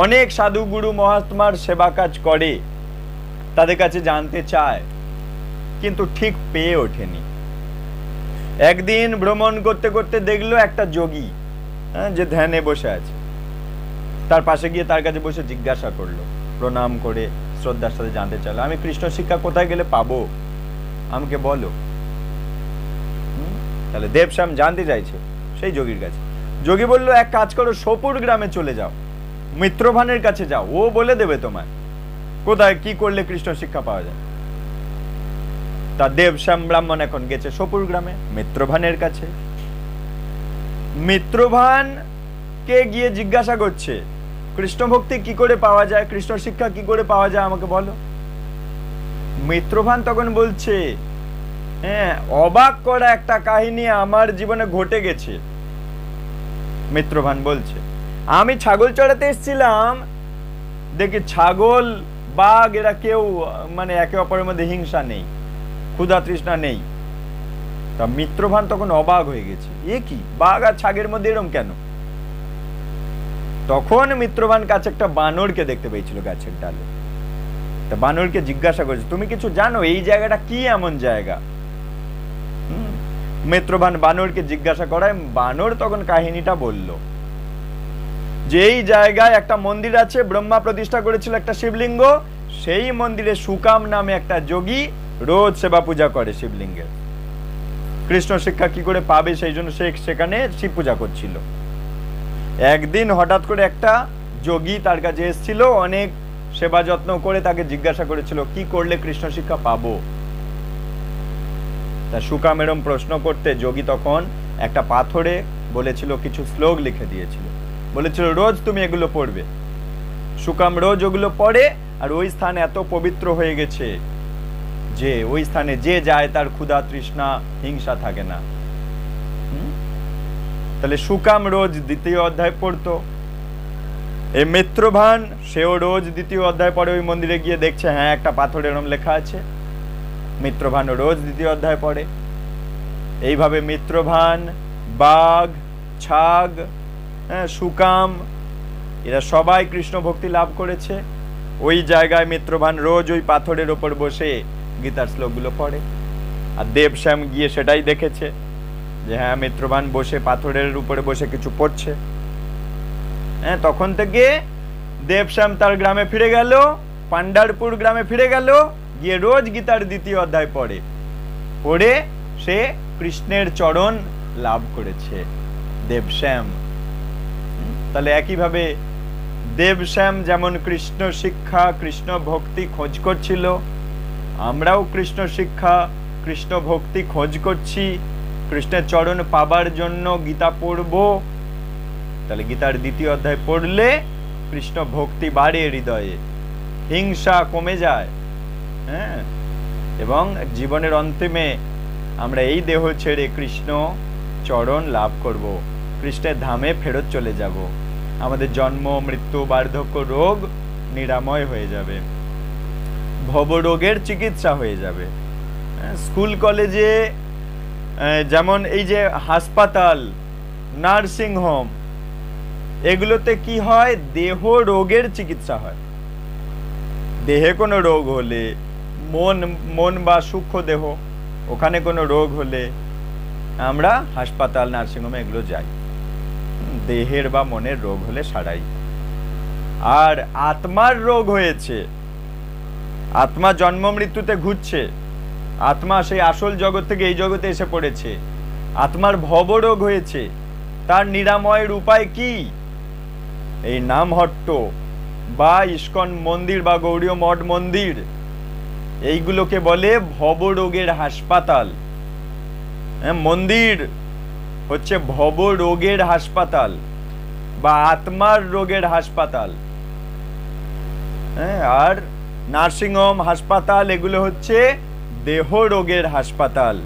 A: অনেক সাধু গুরু মহাত্মার সেবা কাজ করে, তাদের কাছে জানতে চায়, কিন্তু ঠিক পেয়ে ওঠেনি। একদিন ভ্রমণ করতে করতে দেখলো একটা যোগী যে ধ্যানে বসে আছে, তার পাশে গিয়ে তার কাছে বসে জিজ্ঞাসা করলো, প্রণাম করে শ্রদ্ধার সাথে জানতে চাইলো, আমি কৃষ্ণ শিক্ষা কোথায় গেলে পাবো, আমাকে বলো। তাহলে দেবশ্যাম জানতে চাইছে সেই যোগীর কাছে। যোগী বলল, এক কাজ করো, সোপুর গ্রামে চলে যাও, মিত্রভানের কাছে যাও, ও বলে দেবে তোমায় কোথায় কি করলে কৃষ্ণ শিক্ষা পাওয়া যায়। তা দেবশ্যাম ব্রাহ্মণ এখন গেছে সোপুর গ্রামে মিত্রভানের কাছে। মিত্রভান কে গিয়ে জিজ্ঞাসা করছে, কৃষ্ণ ভক্তি কি করে পাওয়া যায়, কৃষ্ণ শিক্ষা কি করে পাওয়া যায়, আমাকে বলো। মিত্রভান তখন বলছে, হ্যাঁ, অবাক করা একটা কাহিনী আমার জীবনে ঘটে গেছে। মিত্রভান বলছে, আমি ছাগল চড়াতে এসেছিলাম, দেখি ছাগল বাঘ এরা কেউ মানে একে অপরের মধ্যে হিংসা নেই, ক্ষুধা তৃষ্ণা নেই। তা মিত্রভান তখন অবাক হয়ে গেছে, এ কি, বাঘ আর ছাগের মধ্যে এরকম কেন? তখন মিত্রভান কাছে একটা বানরকে দেখতে পেয়েছিল গাছের ডালে। তা বানরকে জিজ্ঞাসা করেছে, তুমি কিছু জানো, এই জায়গাটা কি এমন জায়গা? মিত্রভান বানরকে জিজ্ঞাসা করায় বানর তখন কাহিনীটা বলল, যে এই জায়গায় একটা মন্দির আছে, ব্রহ্মা প্রতিষ্ঠা করেছিল একটা শিবলিঙ্গ, সেই মন্দিরে সুকাম নামে একটা যোগী রোজ সেবা পূজা করে শিবলিঙ্গের। কৃষ্ণ শিক্ষা কি করে পাবে সেই জন্য সে সেখানে শিব পূজা করছিল। একদিন হঠাৎ করে একটা যোগী তার কাছে এসেছিল, অনেক সেবা যত্ন করে তাকে জিজ্ঞাসা করেছিল, কি করলে কৃষ্ণ শিক্ষা পাবো। তা সুকাম এরম প্রশ্ন করতে যোগী তখন একটা পাথরে বলেছিল কিছু শ্লোক লিখে দিয়েছিল, বলেছিল রোজ তুমি এগুলো পড়বে। সুকাম রোজ ওগুলো পড়ে, আর ওই স্থান এত পবিত্র হয়ে গেছে যে ওই স্থানে যে যায় তার ক্ষুধা তৃষ্ণা হিংসা থাকে না। তাহলে সুকাম রোজ দ্বিতীয় অধ্যায় পড়তো। এই মিত্রভান সেও রোজ দ্বিতীয় অধ্যায় পড়ে, ওই মন্দিরে গিয়ে দেখছে হ্যাঁ একটা পাথরে এরম লেখা আছে। মিত্রভান রোজ দ্বিতীয় অধ্যায় পড়ে। এইভাবে মিত্রভান, বাঘ, ছাগ, সুকাম এরা সবাই কৃষ্ণ ভক্তি লাভ করেছে। ওই জায়গায় মিত্রভান রোজ ওই পাথরের ওপর বসে গীতার শ্লোকগুলো পড়ে। আর দেবশ্যাম গিয়ে সেটাই দেখেছে যে হ্যাঁ মিত্রভান বসে পাথরের উপরে বসে কিছু পড়ছে। হ্যাঁ, তখন থেকে দেবশ্যাম তার গ্রামে ফিরে গেল, পান্ডারপুর গ্রামে ফিরে গেল, গিয়ে রোজ গীতার দ্বিতীয় অধ্যায় পড়ে, পড়ে সে কৃষ্ণের চরণ লাভ করেছে দেবশ্যাম। তাহলে একইভাবে দেবশ্যাম যেমন কৃষ্ণ শিক্ষা কৃষ্ণ ভক্তি খোঁজ করছিল, আমরাও কৃষ্ণ শিক্ষা কৃষ্ণ ভক্তি খোঁজ করছি, কৃষ্ণের চরণ পাবার জন্য গীতা পড়ব। তাহলে গীতার দ্বিতীয় অধ্যায় পড়লে কৃষ্ণ ভক্তি বাড়ে হৃদয়ে, হিংসা কমে যায়। হ্যাঁ, এবং জীবনের অন্তিমে আমরা এই দেহ ছেড়ে কৃষ্ণ চরণ লাভ করব, কৃষ্ণের ধামে ফেরত চলে যাব, আমাদের জন্ম মৃত্যু বার্ধক্য রোগ নিরাময় হয়ে যাবে, ভবরোগের চিকিৎসা হয়ে যাবে। স্কুল কলেজে যেমন এই যে হাসপাতাল, নার্সিং হোম, এগুলোতে কি হয়, দেহ রোগের চিকিৎসা হয়। দেহে কোনো রোগ হলে, মন বা সূক্ষ্ম দেহ, ওখানে কোনো রোগ হলে আমরা হাসপাতাল নার্সিংহোমে এগুলো যাই, দেহের বা মনের রোগ হলে সারাই। আর আত্মার রোগ হয়েছে, আত্মা জন্ম মৃত্যুতে ঘুরছে, আত্মা সেই আসল জগৎ থেকে এই জগতে এসে পড়েছে, আত্মার ভবরোগ হয়েছে, তার নিরাময়ের উপায় কি? এই নামহট্ট বা ইস্কন মন্দির বা গৌড়ীয় মঠ মন্দির, এইগুলোকে বলে ভবরোগের হাসপাতাল। মন্দির হচ্ছে ভবরোগের হাসপাতাল বা আত্মার রোগের হাসপাতাল। আর নার্সিংহোম, হাসপাতাল এগুলো হচ্ছে দেহ রোগের হাসপাতাল।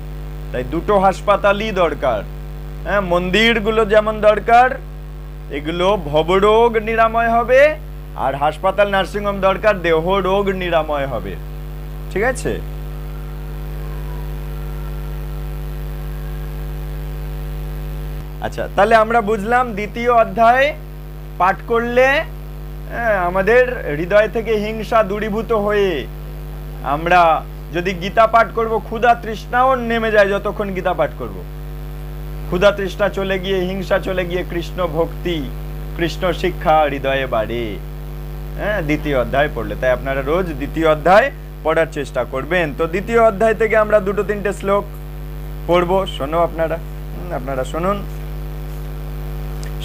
A: তাই দুটো হাসপাতালই দরকার। মন্দিরগুলো যেমন দরকার, এগুলো ভবরোগ নিরাময় হবে, আর হাসপাতাল নার্সিংহোম দরকার, দেহ রোগ নিরাময় হবে। ঠিক আছে? আচ্ছা, তাহলে আমরা বুঝলাম দ্বিতীয় অধ্যায় পাঠ করলে আমাদের হৃদয় থেকে হিংসা দূরীভূত হয়ে আমরা যদি গীতা পাঠ করব, ক্ষুধা তৃষ্ণাও নেমে যায় যতক্ষণ গীতা পাঠ করব। ক্ষুধা তৃষ্ণা চলে গিয়ে, হিংসা চলে গিয়ে কৃষ্ণ ভক্তি, কৃষ্ণ শিক্ষা হৃদয়ে বাড়ে দ্বিতীয় অধ্যায় পড়লে। তাই আপনারা রোজ দ্বিতীয় অধ্যায় পড়ার চেষ্টা করবেন। তো দ্বিতীয় অধ্যায় থেকে আমরা 2-3টে শ্লোক পড়বো, শোনো আপনারা শুনুন।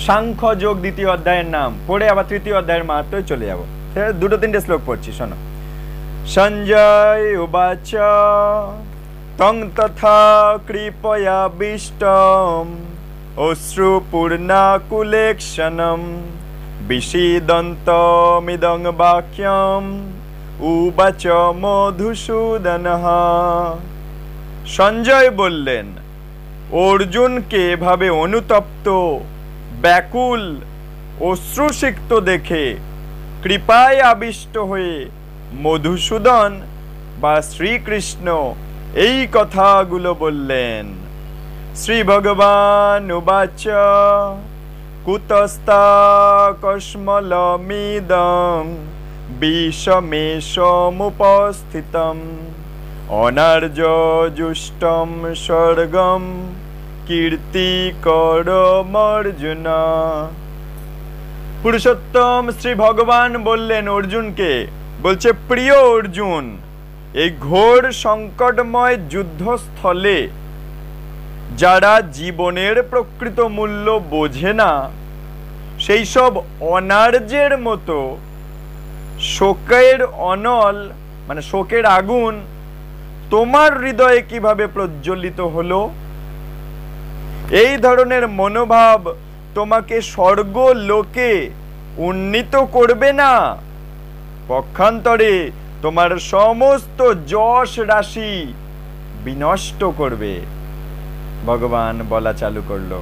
A: সাংখ্য যোগ দ্বিতীয় অধ্যায়ের নাম, পড়ে আবার তৃতীয় অধ্যায়ের মাহাত্ম্যে চলে যাব। 2-3টে শ্লোক পড়ছি, শোনো। সঞ্জয় উবাচ তং তথা কৃপয়াবিষ্টম অশ্রুপূর্ণাকুলেক্ষণম বিষীদন্তমিদং বাক্যম উবাচ মধুসূদনঃ। সঞ্জয় বললেন, অর্জুনকে এভাবে অনুতপ্ত, ব্যাকুল, অশ্রুসিক্ত দেখে কৃপায় আবিষ্ট হয়ে মধুসূদন বা শ্রীকৃষ্ণ এই কথাগুলো বললেন। শ্রী ভগবান উবাচ কুতস্তা কস্মলমিদং বিষমেষমুপস্থিতম অনার্যজুষ্টম স্বর্গম কীর্তিকরমর্জুন। পুরুষোত্তম শ্রী ভগবান বললেন অর্জুনকে, বলছে, প্রিয় অর্জুন, এই ঘোর সংকটময় যুদ্ধস্থলে যারা জীবনের প্রকৃত মূল্য বোঝে না, সেই সব অনার্যের মতো শোকের অনল মানে শোকের আগুন তোমার হৃদয়ে কিভাবে প্রজ্বলিত হলো? এই ধরনের মনোভাব তোমাকে স্বর্গ লোকে উন্নীত করবে না, পক্ষান্তরে তোমার সমস্ত যশ রাশি বিনষ্ট করবে। ভগবান বলা চালু করলো।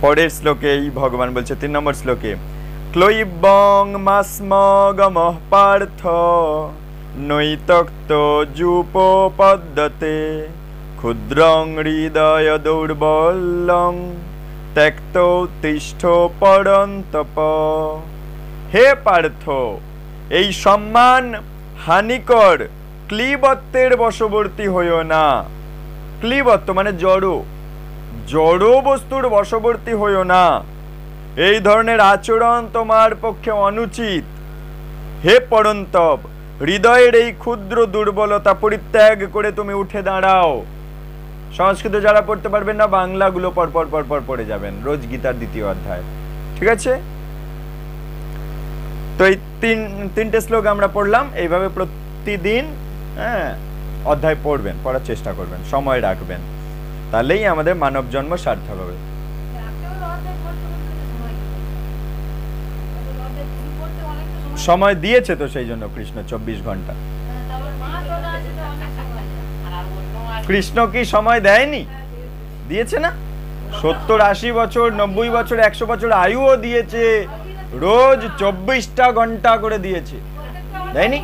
A: পরের শ্লোকেই ভগবান বলছে, 3 নম্বর শ্লোকে, ক্লৈবং মাসমগমঃ পার্থ নৈতক্ত যুপপদ্যতে ক্ষুদ্রং হৃদয় দৌর্বল্যং ত্যক্ত তিষ্ঠ পরন্তপ। হে পার্থ, এই সম্মান হানিকর ক্লীবত্বের বশবর্তী হইও না। ক্লীবত্ব মানে জড় বস্তুর বশবর্তী হইও না। এই ধরনের আচরণ তোমার পক্ষে অনুচিত। হে পরন্তপ, হৃদয়ের এই ক্ষুদ্র দুর্বলতা পরিত্যাগ করে তুমি উঠে দাঁড়াও। সংস্কৃত যারা পড়তে পারবেন না, বাংলাগুলো পরপর পড়ে যাবেন রোজ গীতার দ্বিতীয় অধ্যায়, ঠিক আছে? তো এই 3টে শ্লোক আমরা পড়লাম। এইভাবে প্রতিদিন অধ্যায় পড়বেন, পড়ার চেষ্টা করবেন, সময় রাখবেন, তাহলেই আমাদের মানব জন্ম সার্থক হবে। সময় দিয়েছে তো সেই জন্য কৃষ্ণ 24 ঘন্টা। কৃষ্ণ কি সময় দেয়নি? দিয়েছে না? 70-80 বছর, 90 বছর, 100 বছর আয়ুও দিয়েছে, রোজ 24টা ঘন্টা করে দিয়েছে, দেয়নি?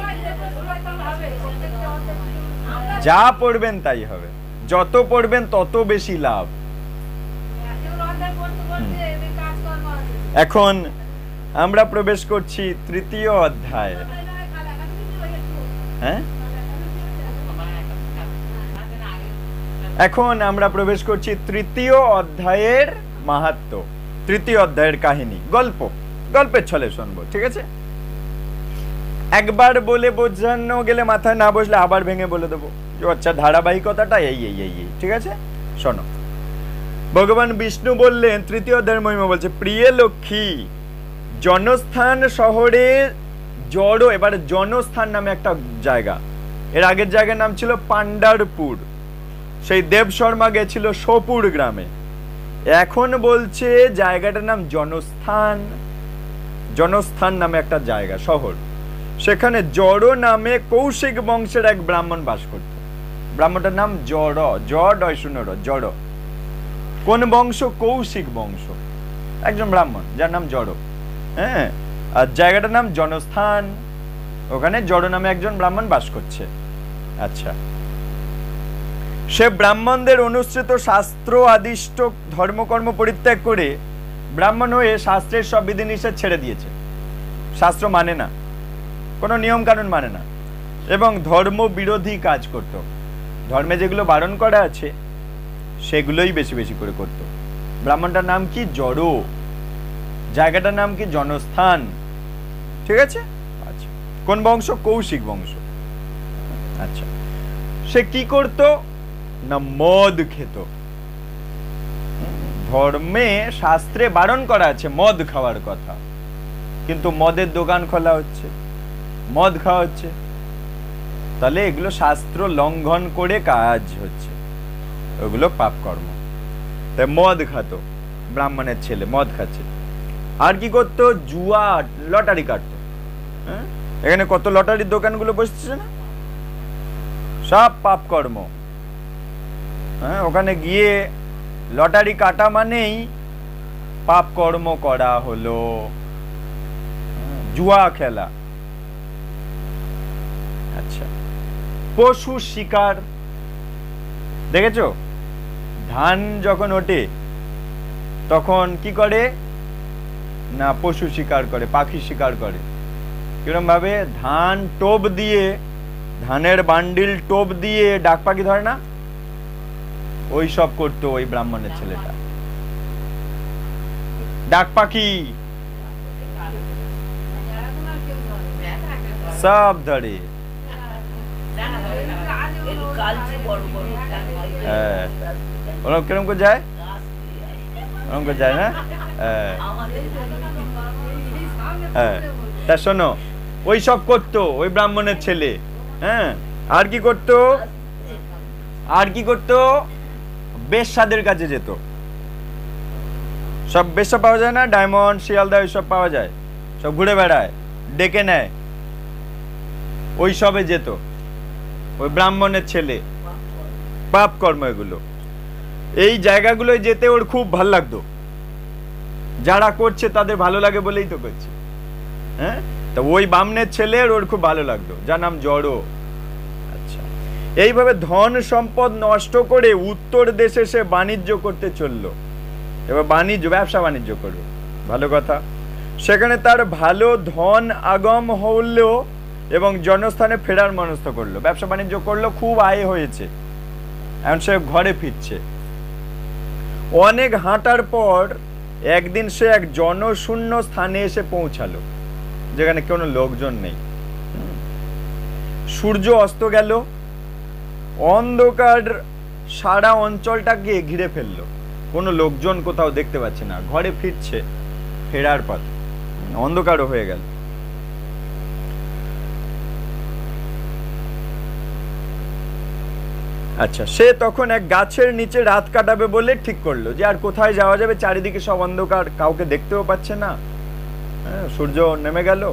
A: যা পড়বেন তাই হবে, যত পড়বেন তত বেশি লাভ। এখন আমরা প্রবেশ করছি তৃতীয় অধ্যায়। এখন আমরা প্রবেশ করছি তৃতীয় অধ্যায়ের মাহাত্ম্য, তৃতীয় অধ্যায়ের কাহিনী, গল্পের ছলে শুনবো, ঠিক আছে? একবার বলে বোঝানো গেলে মাথায় না বসলে আবার ভেঙে বলে দেবো। আচ্ছা, ধারাবাহিকতাটা এই, ঠিক আছে? শোনো, ভগবান বিষ্ণু বললেন, তৃতীয় অধ্যায়ের মহিমা বলছে, প্রিয় লক্ষ্মী, জনস্থান শহরে জড়ো, এবারে জনস্থান নামে একটা জায়গা, এর আগের জায়গার নাম ছিল পান্ডারপুর। সেই দেব শর্মা গেছিল সোপুর গ্রামে। এখন বলছে জায়গাটার নাম জনস্থান নামে একটা জায়গা, শহর। সেখানে জড় নামে কৌশিক বংশের এক ব্রাহ্মণ বাস করত। ব্রাহ্মণটার নাম জড়। কোন বংশ? কৌশিক বংশ। একজন ব্রাহ্মণ যার নাম জড়। আর জায়গাটার নাম জনস্থান। ওখানে জড় নামে একজন ব্রাহ্মণ বাস করছে। আচ্ছা, সে ব্রাহ্মণদের অনুসৃত শাস্ত্র আদিষ্ট ধর্মকর্ম পরিত্যাগ করে ব্রাহ্মণ হয়ে শাস্ত্রের সব বিধিনিষেধ ছেড়ে দিয়েছে। শাস্ত্র মানে না, কোনো নিয়ম কানুন মানে না, এবং ধর্ম বিরোধী কাজ করত। ধর্মে যেগুলো বারণ করা আছে সেগুলোই বেশি বেশি করে করত। ব্রাহ্মণটার নাম কি? জড়ো। জায়গাটার নাম কি? জনস্থান। ঠিক আছে? আচ্ছা, কোন বংশ? কৌশিক বংশ। আচ্ছা, সে কি করত না মদ খেত। ধর্মে শাস্ত্রে বারণ করা আছে মদ খাওয়ার কথা, কিন্তু মদের দোকান খোলা হচ্ছে, মদ খাওয়া হচ্ছে, তাহলে এগুলো শাস্ত্র লঙ্ঘন করে কাজ হচ্ছে, ওগুলো পাপ কর্ম। তাই মদ খাতো ব্রাহ্মণের ছেলে, মদ খাচ্ছে। আর কি করতো? জুয়া, লটারি কাটতো। হ্যাঁ, এখানে কত লটারির দোকানগুলো বসছে না, সব পাপ কর্ম। হ্যাঁ, ওখানে গিয়ে লটারি কাটা মানেই পাপ কর্ম করা হলো, জুয়া খেলা। আচ্ছা, পশু শিকার দেখেছো? ধান যখন ওঠে তখন কি করে না পশু শিকার করে, পাখি শিকার করে। কিরম ভাবে? ধান টোপ দিয়ে, ধানের বান্ডিল টোপ দিয়ে ডাক পাখি ধরে না, ওই সব করতো ওই ব্রাহ্মণের ছেলেটা। ডাক পাখি সব ধরে। হ্যাঁ, ওরকম কিরম করে যায়, ওরকম করে যায় না? হ্যাঁ, তা শোনো, ওই সব করতো ওই ব্রাহ্মণের ছেলে। হ্যাঁ, আর কি করতো? আর কি করতো? বেশ্যাদের কাছে যেত। সব বেশ্যা পাওয়া যায় না, ডায়মন্ড, শিয়ালদা, ওইসব পাওয়া যায়, সব ঘুরে বেড়ায়, ডেকে নেয়, ওই সবে যেত ওই ব্রাহ্মণের ছেলে। পাপ কর্ম এগুলো। এই জায়গাগুলোয় যেতে ওর খুব ভালো লাগতো, যারা করছে তাদের ভালো লাগে বলেই তো করছে। হ্যাঁ, তো ওই ব্রাহ্মণের ছেলের ওর খুব ভালো লাগতো, যার নাম জড়ো। আচ্ছা, এইভাবে ধন সম্পদ নষ্ট করে উত্তর দেশে সে বাণিজ্য করতে চললো। এবার বাণিজ্য, ব্যবসা বাণিজ্য করবে, ভালো কথা। সেখানে তার ভালো ধন আগম হলেও এবং জনস্থানে ফেরার মনস্থ করলো, ব্যবসা বাণিজ্য করলো, খুব আয় হয়েছে, এখন সে ঘরে ফিরছে। অনেক হাঁটার পর একদিন সে এক জনশূন্য স্থানে এসে পৌঁছালো, যেখানে কোনো লোকজন নেই। সূর্য অস্ত গেল, অন্ধকার সারা অঞ্চলটাকে ঘিরে ফেললো, কোনো লোকজন কোথাও দেখতে পাচ্ছে না। ঘরে ফিরছে, ফেরার পথ, অন্ধকারও হয়ে গেল। আচ্ছা, সে তখন এক গাছের নিচে রাত কাটাবে বলে ঠিক করলো যে আর কোথায় যাওয়া যাবে, চারিদিকে সব অন্ধকার, কাউকে দেখতেও পাচ্ছে না। সূর্য নেমে গেল,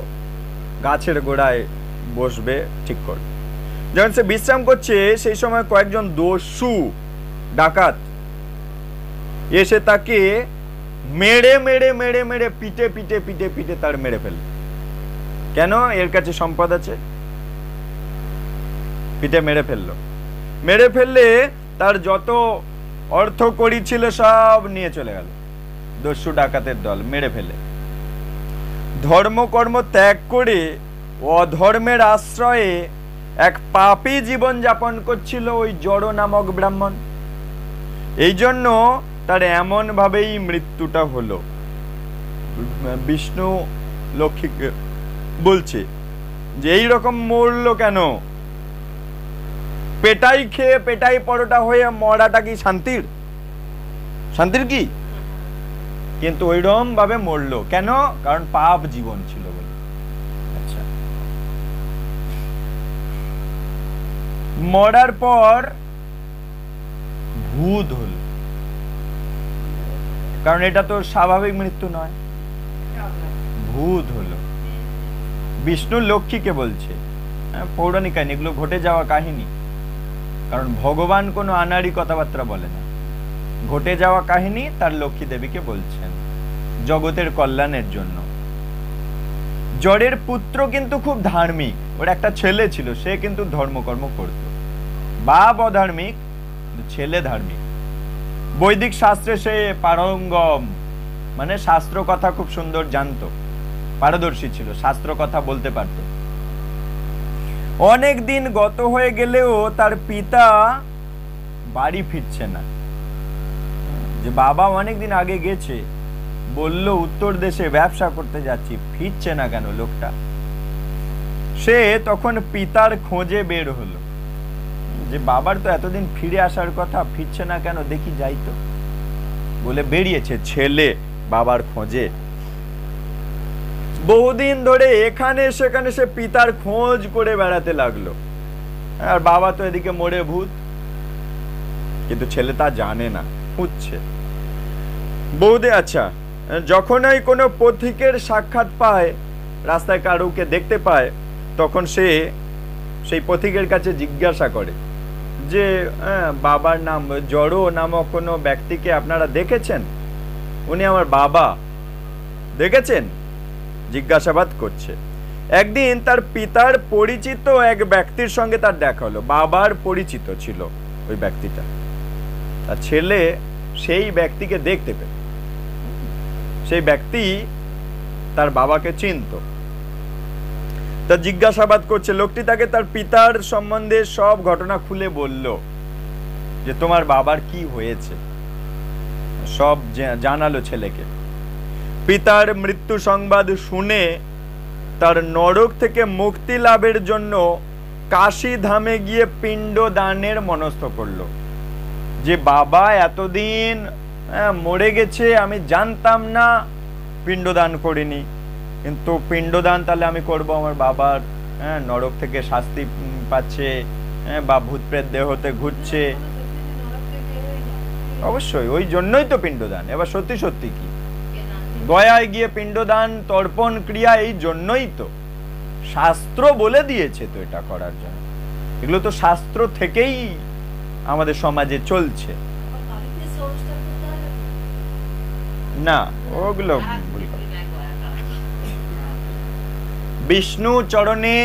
A: গাছের গোড়ায় বসবে ঠিক করলো। যখন সে বিশ্রাম করছে সেই সময় কয়েকজন দস্যু ডাকাত এসে তাকে মেরে মেরে মেরে মেরে পিটে পিটে পিটে পিটে তার মেরে ফেলল। কেন? এর কাছে সম্পদ আছে, পিটে মেরে ফেললো। মেরে ফেললে তার যত অর্থ কড়ি ছিল সব নিয়ে চলে গেল দস্যু ডাকাতের দল, মেরে ফেলে। ধর্মকর্ম ত্যাগ করে অধর্মের আশ্রয়ে এক পাপী জীবন যাপন করছিল ওই জড়ো নামক ব্রাহ্মণ। এই জন্য তার এমন ভাবেই মৃত্যুটা হলো। বিষ্ণু লক্ষ্মীকে বলছে যে এই রকম মরলো কেন? পেটাই খেয়ে পেটাই পরোটা হয়ে মরাটা কি শান্তির? শান্তির কি? কিন্তু ওইরকম ভাবে মরলো কেন? কারণ পাপ জীবন ছিল বলে। আচ্ছা, মরার পর ভূত হল, কারণ এটা তো স্বাভাবিক মৃত্যু নয়, ভূত হলো। বিষ্ণু লক্ষ্মীকে বলছে, পৌরাণিক কাহিনী, এগুলো ঘটে যাওয়া কাহিনী, কারণ ভগবান কোনো আনাড়ি কথাবার্তা বলে না, ঘটে যাওয়া কাহিনী তার লক্ষ্মী দেবীকে বলছেন জগতের কল্যাণের জন্য। জড়ের পুত্র কিন্তু খুব ধার্মিক, ওর একটা ছেলে ছিল, সে কিন্তু ধর্মকর্ম করত। বাপ অধার্মিক, ছেলে ধার্মিক, বৈদিক শাস্ত্রে সে পারঙ্গম, মানে শাস্ত্র কথা খুব সুন্দর জানতো, পারদর্শী ছিল, শাস্ত্র কথা বলতে পারত। অনেক দিন গত হয়ে গেলেও তার পিতা বাড়ি ফিরছে না। যে বাবা অনেক দিন আগে গেছে, বলল উত্তর দেশে ব্যবসা করতে যাচ্ছি, ফিরছে না কেন লোকটা? সে তখন পিতার খোঁজে বের হলো, যে বাবার তো এতদিন ফিরে আসার কথা, ফিরছে না কেন, দেখি যাই তো বলে বেরিয়েছে ছেলে বাবার খোঁজে। বহুদিন ধরে এখানে সেখানে সে পিতার খোঁজ করে বেড়াতে লাগলো, আর বাবা তো এদিকে মোড়ে ভূত, কিন্তু ছেলে তা জানে না, খুঁজছে বহুদিন। আচ্ছা, যখনই কোনো পথিকের সাক্ষাৎ পায়, রাস্তায় কারুকে দেখতে পায়, তখন সে সেই পথিকের কাছে জিজ্ঞাসা করে যে বাবার নাম জড়ো নামক কোনো ব্যক্তিকে আপনারা দেখেছেন? উনি আমার বাবা, দেখেছেন? জিজ্ঞাসাবাদ করছে। একদিন তার পিতার পরিচিত এক ব্যক্তির সঙ্গে তার দেখা হলো, বাবার পরিচিত ছিল ওই ব্যক্তিটা। তার ছেলে সেই ব্যক্তিকে দেখতে পেল, সেই ব্যক্তি তার বাবাকে চিনত। তা জিজ্ঞাসাবাদ করছে, লোকটি তাকে তার পিতার সম্বন্ধে সব ঘটনা খুলে বলল, যে তোমার বাবার কি হয়েছে সব জানালো ছেলেকে। পিতার মৃত্যু সংবাদ শুনে তার নরক থেকে মুক্তি লাভের জন্য কাশী ধামে গিয়ে পিণ্ড দানের মনস্থ করলো। যে বাবা এতদিন মরে গেছে, আমি জানতাম না, পিণ্ডদান করিনি, কিন্তু পিণ্ডদান তাহলে আমি করব। আমার বাবার নরক থেকে শাস্তি পাচ্ছে, বা ভূত প্রেত দেহতে ঘুরছে, অবশ্যই ওই জন্যই তো পিণ্ডদান। এবার সত্যি সত্যি কি গয়ায় গিয়ে পিণ্ডদান তর্পণ ক্রিয়া এই জন্যই তো, শাস্ত্র বলে দিয়েছে তো এটা করার জন্য। এগুলো তো শাস্ত্র থেকেই আমাদের সমাজে চলছে না, ওগুলো বিষ্ণু চরণে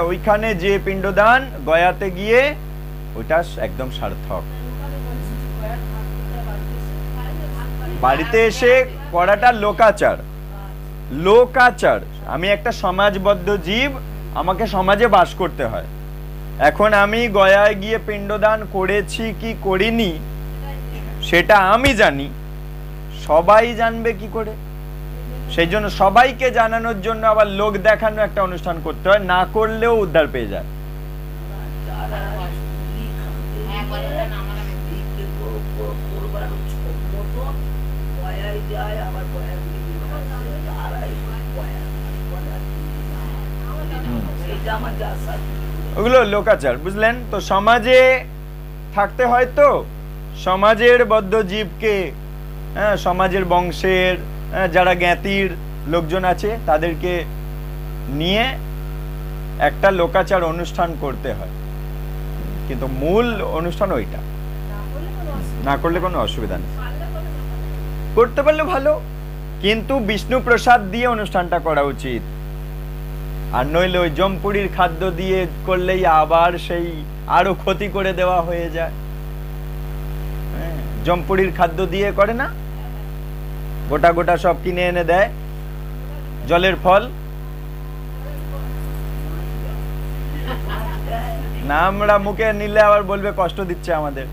A: ওইখানে যে পিণ্ডদান গয়াতে গিয়ে, ওইটা একদম সার্থক। বাড়িতে এসে করাটা লোকাচার, লোকাচার। আমি একটা সমাজবদ্ধ জীব, আমাকে সমাজে বাস করতে হয়। এখন আমি গয়ায় গিয়ে পিণ্ডদান করেছি কি করিনি সেটা আমি জানি, সবাই জানবে কি করে? সেই জন্য সবাইকে জানানোর জন্য আবার লোক দেখানো একটা অনুষ্ঠান করতে হয়, না করলেও উদ্ধার পেয়ে যায়। ওগুলো লোকাচার, বুঝলেন তো? সমাজে থাকতে হয় তো, সমাজের বদ্ধ জীবকে, সমাজের বংশের যারা জ্ঞাতির লোকজন আছে তাদেরকে নিয়ে একটা লোকাচার অনুষ্ঠান করতে হয়, কিন্তু মূল অনুষ্ঠান ওইটা। না করলে কোনো অসুবিধা নেই, করতে পারলে ভালো, কিন্তু বিষ্ণু প্রসাদ দিয়ে অনুষ্ঠানটা করা উচিত। আর নইলে ওই জমপুরির খাদ্য দিয়ে করলেই আবার সেই আরো ক্ষতি করে দেওয়া হয়ে যায়। জমপুরির খাদ্য দিয়ে করে না, গোটা গোটা সব কিনে এনে দেয়, জলের ফল না, আমরা মুখে নিলে আবার বলবে কষ্ট দিচ্ছে আমাদের,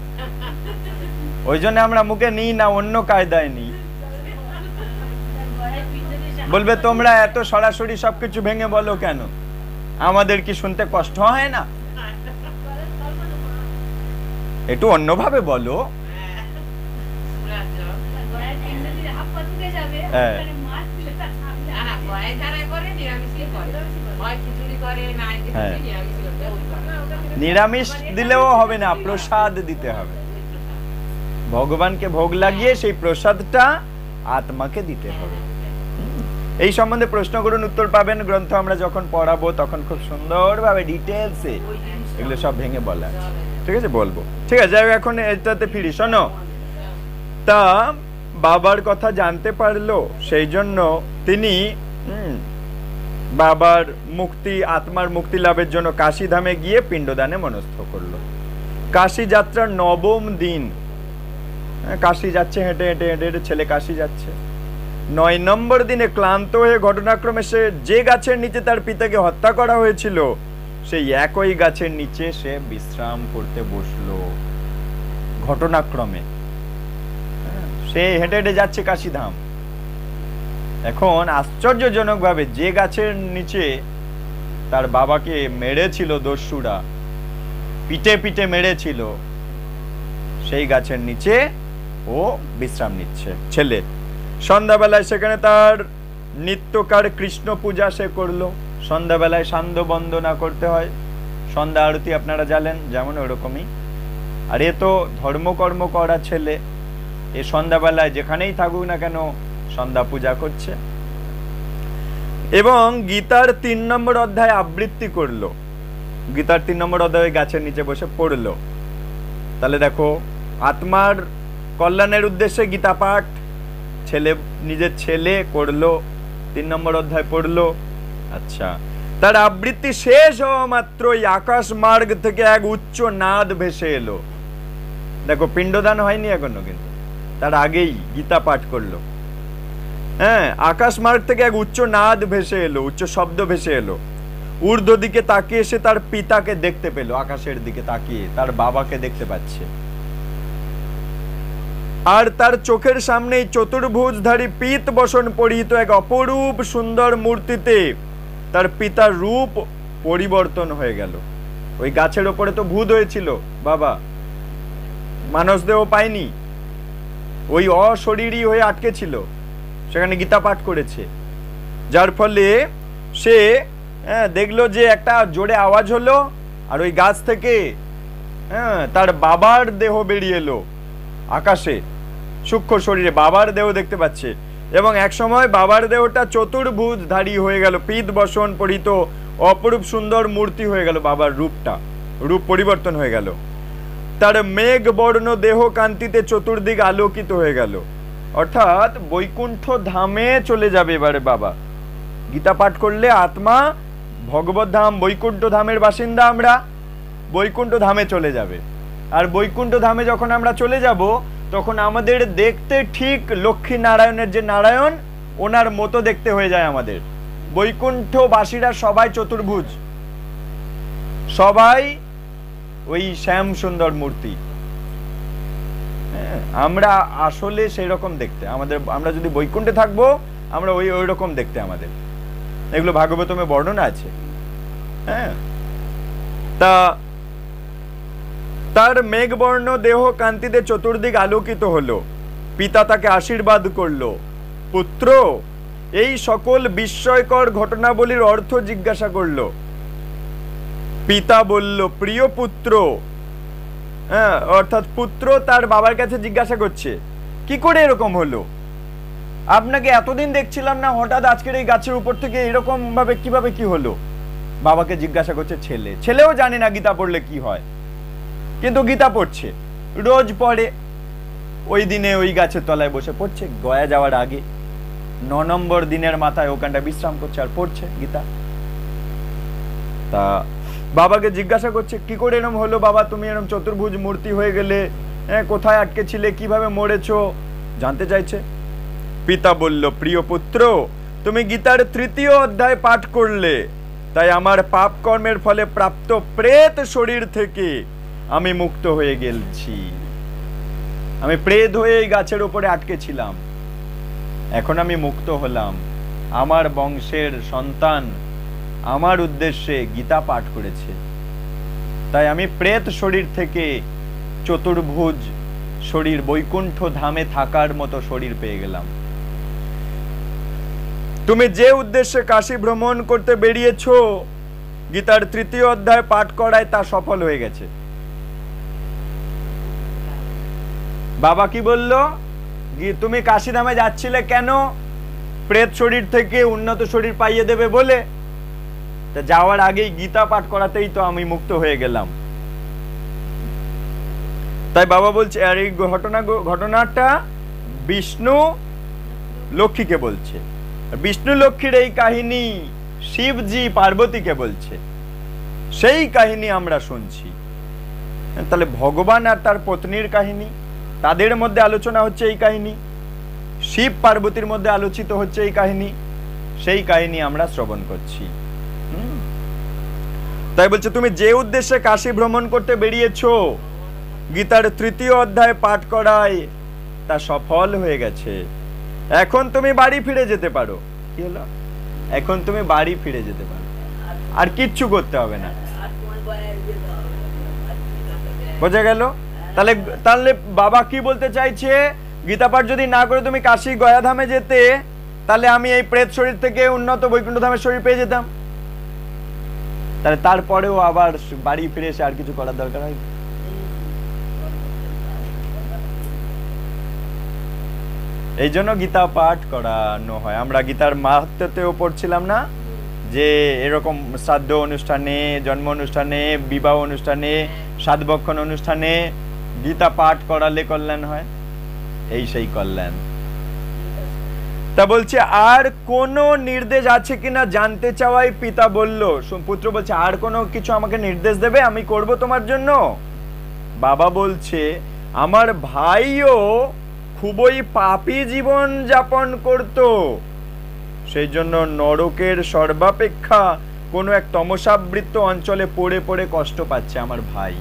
A: ওই জন্য আমরা মুখে নিই না, অন্য কায়দায় নিই। বলবে তোমরা এত সরাসরি সবকিছু ভেঙে বলো কেন, আমাদের কি শুনতে কষ্ট হয় না? একটু অন্যভাবে বলো। নিরামিষ দিলেও হবে না, প্রসাদ দিতে হবে। ভগবানকে ভোগ লাগিয়ে সেই প্রসাদটা আত্মাকে দিতে হবে। এই সম্বন্ধে প্রশ্ন করুন, উত্তর পাবেন। গ্রন্থ আমরা যখন পড়াবো তখন খুব সুন্দরভাবে ডিটেলসে এগুলো সব ভেঙে বলা আছে, ঠিক আছে? বলবো, ঠিক আছে? যাই হোক, এখন এটাতে ফিরি। শোনো, তা বাবার কথা জানতে পারলো, সেই জন্য তিনি বাবার মুক্তি, আত্মার মুক্তি লাভের জন্য কাশীধামে গিয়ে পিণ্ডদানে মনস্থ করলো। কাশী যাত্রার নবম দিন, কাশী যাচ্ছে, হেঁটে হেঁটে হেঁটে হেঁটে ছেলে কাশী যাচ্ছে। 9 নম্বর দিনে ক্লান্ত হয়ে ঘটনাক্রমে সে যে গাছের নিচে তার পিতাকে হত্যা করা হয়েছিল সেই একই গাছের নিচে সে বিশ্রাম করতে বসলো। ঘটনাক্রমে সে হেঁটে হেঁটে যাচ্ছে কাশীধাম। এখন আশ্চর্যজনক ভাবে যে গাছের নিচে তার বাবাকে মেরেছিল দস্যুরা, পিটে পিটে মেরেছিল, সেই গাছের নিচে ও বিশ্রাম নিচ্ছে ছেলে। সন্ধ্যাবেলায় সেখানে তার নিত্যকার কৃষ্ণ পূজা সে করলো। সন্ধ্যাবেলায় সান্ধ্য বন্দনা করতে হয়, সন্ধ্যা আরতি আপনারা জানেন যেমন ওরকমই। আর এ তো ধর্মকর্ম করা ছেলে, এ সন্ধ্যাবেলায় যেখানেই থাকুক না কেন সন্ধ্যা পূজা করছে। এবং গীতার 3 নম্বর অধ্যায় আবৃত্তি করলো। গীতার 3 নম্বর অধ্যায় গাছের নিচে বসে পড়লো। তাহলে দেখো, আত্মার কল্যাণের উদ্দেশ্যে গীতা পাঠ ছেলে, নিজের ছেলে করলো, 3 নম্বর অধ্যায় পড়লো। আচ্ছা, তার আবৃত্তি শেষ হওয়া মাত্রই আকাশ মার্গ থেকে এক উচ্চ নাদ ভেসে এলো। দেখো, পিণ্ডদান হয়নি এখনো, কিন্তু তার আগেই গীতা পাঠ করলো। হ্যাঁ, আকাশ মার্গ থেকে এক উচ্চ নাদ ভেসে এলো, উচ্চ শব্দ ভেসে এলো। ঊর্ধ্ব দিকে তাকিয়ে সে তার পিতাকে দেখতে পেল। আকাশের দিকে তাকিয়ে তার বাবাকে দেখতে পাচ্ছে। আর তার চোখের সামনেই চতুর্ভুজধারী পীত বসন পরিহিত এক অপরূপ সুন্দর মূর্তিতে তার পিতার রূপ পরিবর্তন হয়ে গেল। ওই গাছের ওপরে তো ভূত হয়েছিল বাবা, মানস দেহ পায়নি, ওই অশরীরী হয়ে আটকে ছিল, সেখানে গীতা পাঠ করেছে। যার ফলে সে দেখলো যে একটা জোরে আওয়াজ হলো, আর ওই গাছ থেকে তার বাবার দেহ বেরিয়ে এলো আকাশে, সূক্ষ্ম শরীরে বাবার দেহ দেখতে পাচ্ছে। এবং এক সময় বাবার দেহটা চতুর্ভুজধারী হয়ে গেল, পীত বসন পরিহিত অপরূপ সুন্দর মূর্তি হয়ে গেল। বাবার রূপ পরিবর্তন হয়ে গেল। তার মেঘ বর্ণ দেহ কান্তিতে চতুর্দিক আলোকিত হয়ে গেল। অর্থাৎ বৈকুণ্ঠ ধামে চলে যাবে এবারে বাবা। গীতা পাঠ করলে আত্মা ভগবত ধাম, বৈকুণ্ঠ ধামের বাসিন্দা আমরা, বৈকুণ্ঠ ধামে চলে যাবে। আর বৈকুণ্ঠ ধামে যখন আমরা চলে যাব, তখন আমাদের দেখতে ঠিক লক্ষ্মী নারায়ণের যে নারায়ণ, ওনার মতো দেখতে হয়ে যায় আমাদের। বৈকুণ্ঠবাসীরা সবাই চতুর্ভুজ, সবাই ওই শ্যাম সুন্দর মূর্তি। আমরা আসলে সেই রকম দেখতে আমাদের, আমরা যদি বৈকুণ্ঠে থাকবো আমরা ওই রকম দেখতে আমাদের। এগুলো ভাগবতমে বর্ণনা আছে। হ্যাঁ, তা তার মেঘবর্ণ দেহ কান্তিতে চতুর্দিক আলোকিত হলো। পিতা তাকে আশীর্বাদ করলো। পুত্র, এই সকল বিস্ময়কর ঘটনাবলীর অর্থ জিজ্ঞাসা করলো। পিতা বলল, প্রিয় পুত্র, হ্যাঁ, অর্থাৎ পুত্র তার বাবার কাছে জিজ্ঞাসা করছে, কি করে এরকম হলো? আপনাকে এতদিন দেখছিলাম না, হঠাৎ আজকের এই গাছের উপর থেকে এরকম ভাবে কিভাবে কি হলো? বাবাকে জিজ্ঞাসা করছে ছেলে। ছেলেও জানে না গীতা পড়লে কি হয়, কিন্তু গীতা পড়ছে, রোজ পড়ে। ওই দিনে ওই গাছের তলায় বসে পড়ছে, গয়া যাওয়ার আগে 9 নম্বর দিনের মাথায় ওখানটা বিশ্রাম করছে আর পড়ছে গীতা। তা বাবাকে জিজ্ঞাসা করছে, কি করে এরকম হলো বাবা? তুমি এরকম চতুর্ভুজ মূর্তি হয়ে গেলে, কোথায় আটকে ছিলে, কিভাবে মরেছো, জানতে চাইছে। পিতা বলল, প্রিয় পুত্র, তুমি গীতার 3য় অধ্যায় পাঠ করলে, তাই আমার পাপ কর্মের ফলে প্রাপ্ত প্রেত শরীর থেকে আমি মুক্ত হয়ে গেছি। আমি প্রেত হয়ে এই গাছের উপরে আটকে ছিলাম, এখন আমি মুক্ত হলাম। আমার বংশের সন্তান আমার উদ্দেশ্যে গীতা পাঠ করেছে, তাই আমি প্রেত শরীর থেকে চতুর্ভুজ শরীর, বৈকুণ্ঠ ধামে থাকার মতো শরীর পেয়ে গেলাম। তুমি যে উদ্দেশ্যে কাশী ভ্রমণ করতে বেরিয়েছো, গীতার 3য় অধ্যায় পাঠ করায় তা সফল হয়ে গেছে। বাবা কি বলল? তুমি কাশী ধামে যাচ্ছিলে কেন? প্রেত শরীর থেকে উন্নত শরীর পাইয়ে দেবে বলে। তা যাওয়ার আগেই গীতা পাঠ করাতেই তো আমি মুক্ত হয়ে গেলাম। তাই বাবা বলছে, আর এই ঘটনাটা বিষ্ণু লক্ষ্মীকে বলছে। বিষ্ণু লক্ষ্মীর এই কাহিনী শিবজি পার্বতীকে বলছে, সেই কাহিনী আমরা শুনছি। তাহলে ভগবান আর তার পত্নীর কাহিনী, তাদের মধ্যে আলোচনা হচ্ছে এই কাহিনী, শিব পার্বতীর মধ্যে আলোচিত হচ্ছে এই কাহিনী, সেই কাহিনী আমরা শ্রবণ করছি। তাই বলছে তুমি যে উদ্দেশ্যে কাশী ভ্রমণ করতে বেরিয়েছো, গীতার 3য় অধ্যায় পাঠ করায় তা সফল হয়ে গেছে। এখন তুমি বাড়ি ফিরে যেতে পারো। কি হলো? এখন তুমি বাড়ি ফিরে যেতে পারো, আর কিচ্ছু করতে হবে না। বোঝা গেল? তাহলে তাহলে বাবা কি বলতে চাইছে, গীতা পাঠ যদি না করে তুমি কাশী গয়াধামে যেতে, তাহলে আমি এই প্রেত শরীর থেকে উন্নত বৈকুণ্ঠ ধামের শরীর পেয়ে যেতাম। তাহলে তারপরেও আবার বাড়ি ফিরে এসে আর কিছু করার দরকার হয়? এই জন্য গীতা পাঠ করানো হয়। আমরা গীতার মাহাত্ম্যতেও পড়ছিলাম না যে এরকম শ্রাদ্ধ অনুষ্ঠানে, জন্ম অনুষ্ঠানে, বিবাহ অনুষ্ঠানে, সাধভক্ষণ অনুষ্ঠানে গীতা পাঠ করালে কল্যাণ হয়। এই সেই কল্যাণ। তা বলছে আর কোন নির্দেশ আছে কিনা জানতে চাওয়াই পিতা বলল। পুত্র বলছে আর কোনো কিছু আমাকে নির্দেশ দেবে, আমি করব তোমার জন্য? বাবা বলছে আমার ভাইও খুবই পাপী জীবন যাপন করত, সেই জন্য নরকের সর্বাপেক্ষা কোনো এক তমসাবৃত্ত অঞ্চলে পড়ে পড়ে কষ্ট পাচ্ছে আমার ভাই।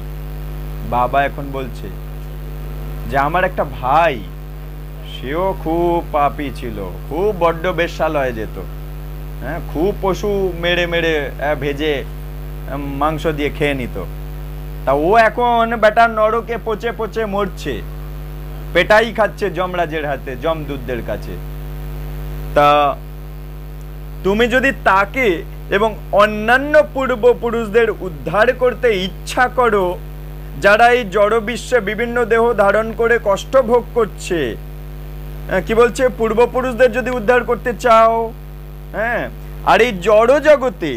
A: বাবা এখন বলছে যে আমার একটা ভাই, সেও খুব পাপী ছিল, খুব বড্ড বেশ্যালয়ে যেত, হ্যাঁ, খুব পশু মেরে মেরে ভেজে মাংস দিয়ে খেয়ে নিত। তা ও এখন বেটার নরকে পচে পচে মরছে, পেটাই খাচ্ছে যমরাজের হাতে, যমদূতদের কাছে। তা তুমি যদি তাকে এবং অন্যান্য পূর্বপুরুষদের উদ্ধার করতে ইচ্ছা করো, যারা এই জড় বিশ্বে বিভিন্ন দেহ ধারণ করে কষ্ট ভোগ করছে, কি বলছে, পূর্বপুরুষদের যদি উদ্ধার করতে চাও, হ্যাঁ, আর এই জড় জগতে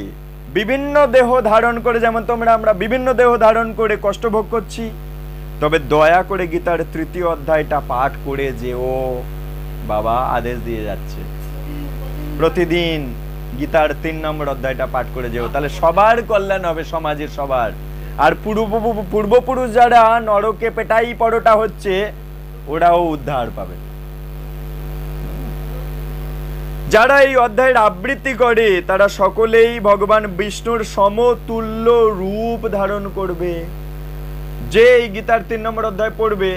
A: বিভিন্ন দেহ ধারণ করে, যেমন আমরা বিভিন্ন দেহ ধারণ করে কষ্ট ভোগ করছি, তবে দয়া করে গীতার 3য় অধ্যায়টা পাঠ করে যেও। বাবা আদেশ দিয়ে যাচ্ছে প্রতিদিন গীতার 3 নম্বর অধ্যায়টা পাঠ করে যেও, তাহলে সবার কল্যাণ হবে, সমাজের সবার। আর পূর্বপুরুষ যারা নরকে পেটাই পরোটা হচ্ছে, ওরাও উদ্ধার পাবে। যারা এই অধ্যায়ের আবৃত্তি করে তারা সকলেই ভগবান বিষ্ণুর সমতুল্য রূপ ধারণ করবে। যে এই গীতার 3 নম্বর অধ্যায় পড়বে,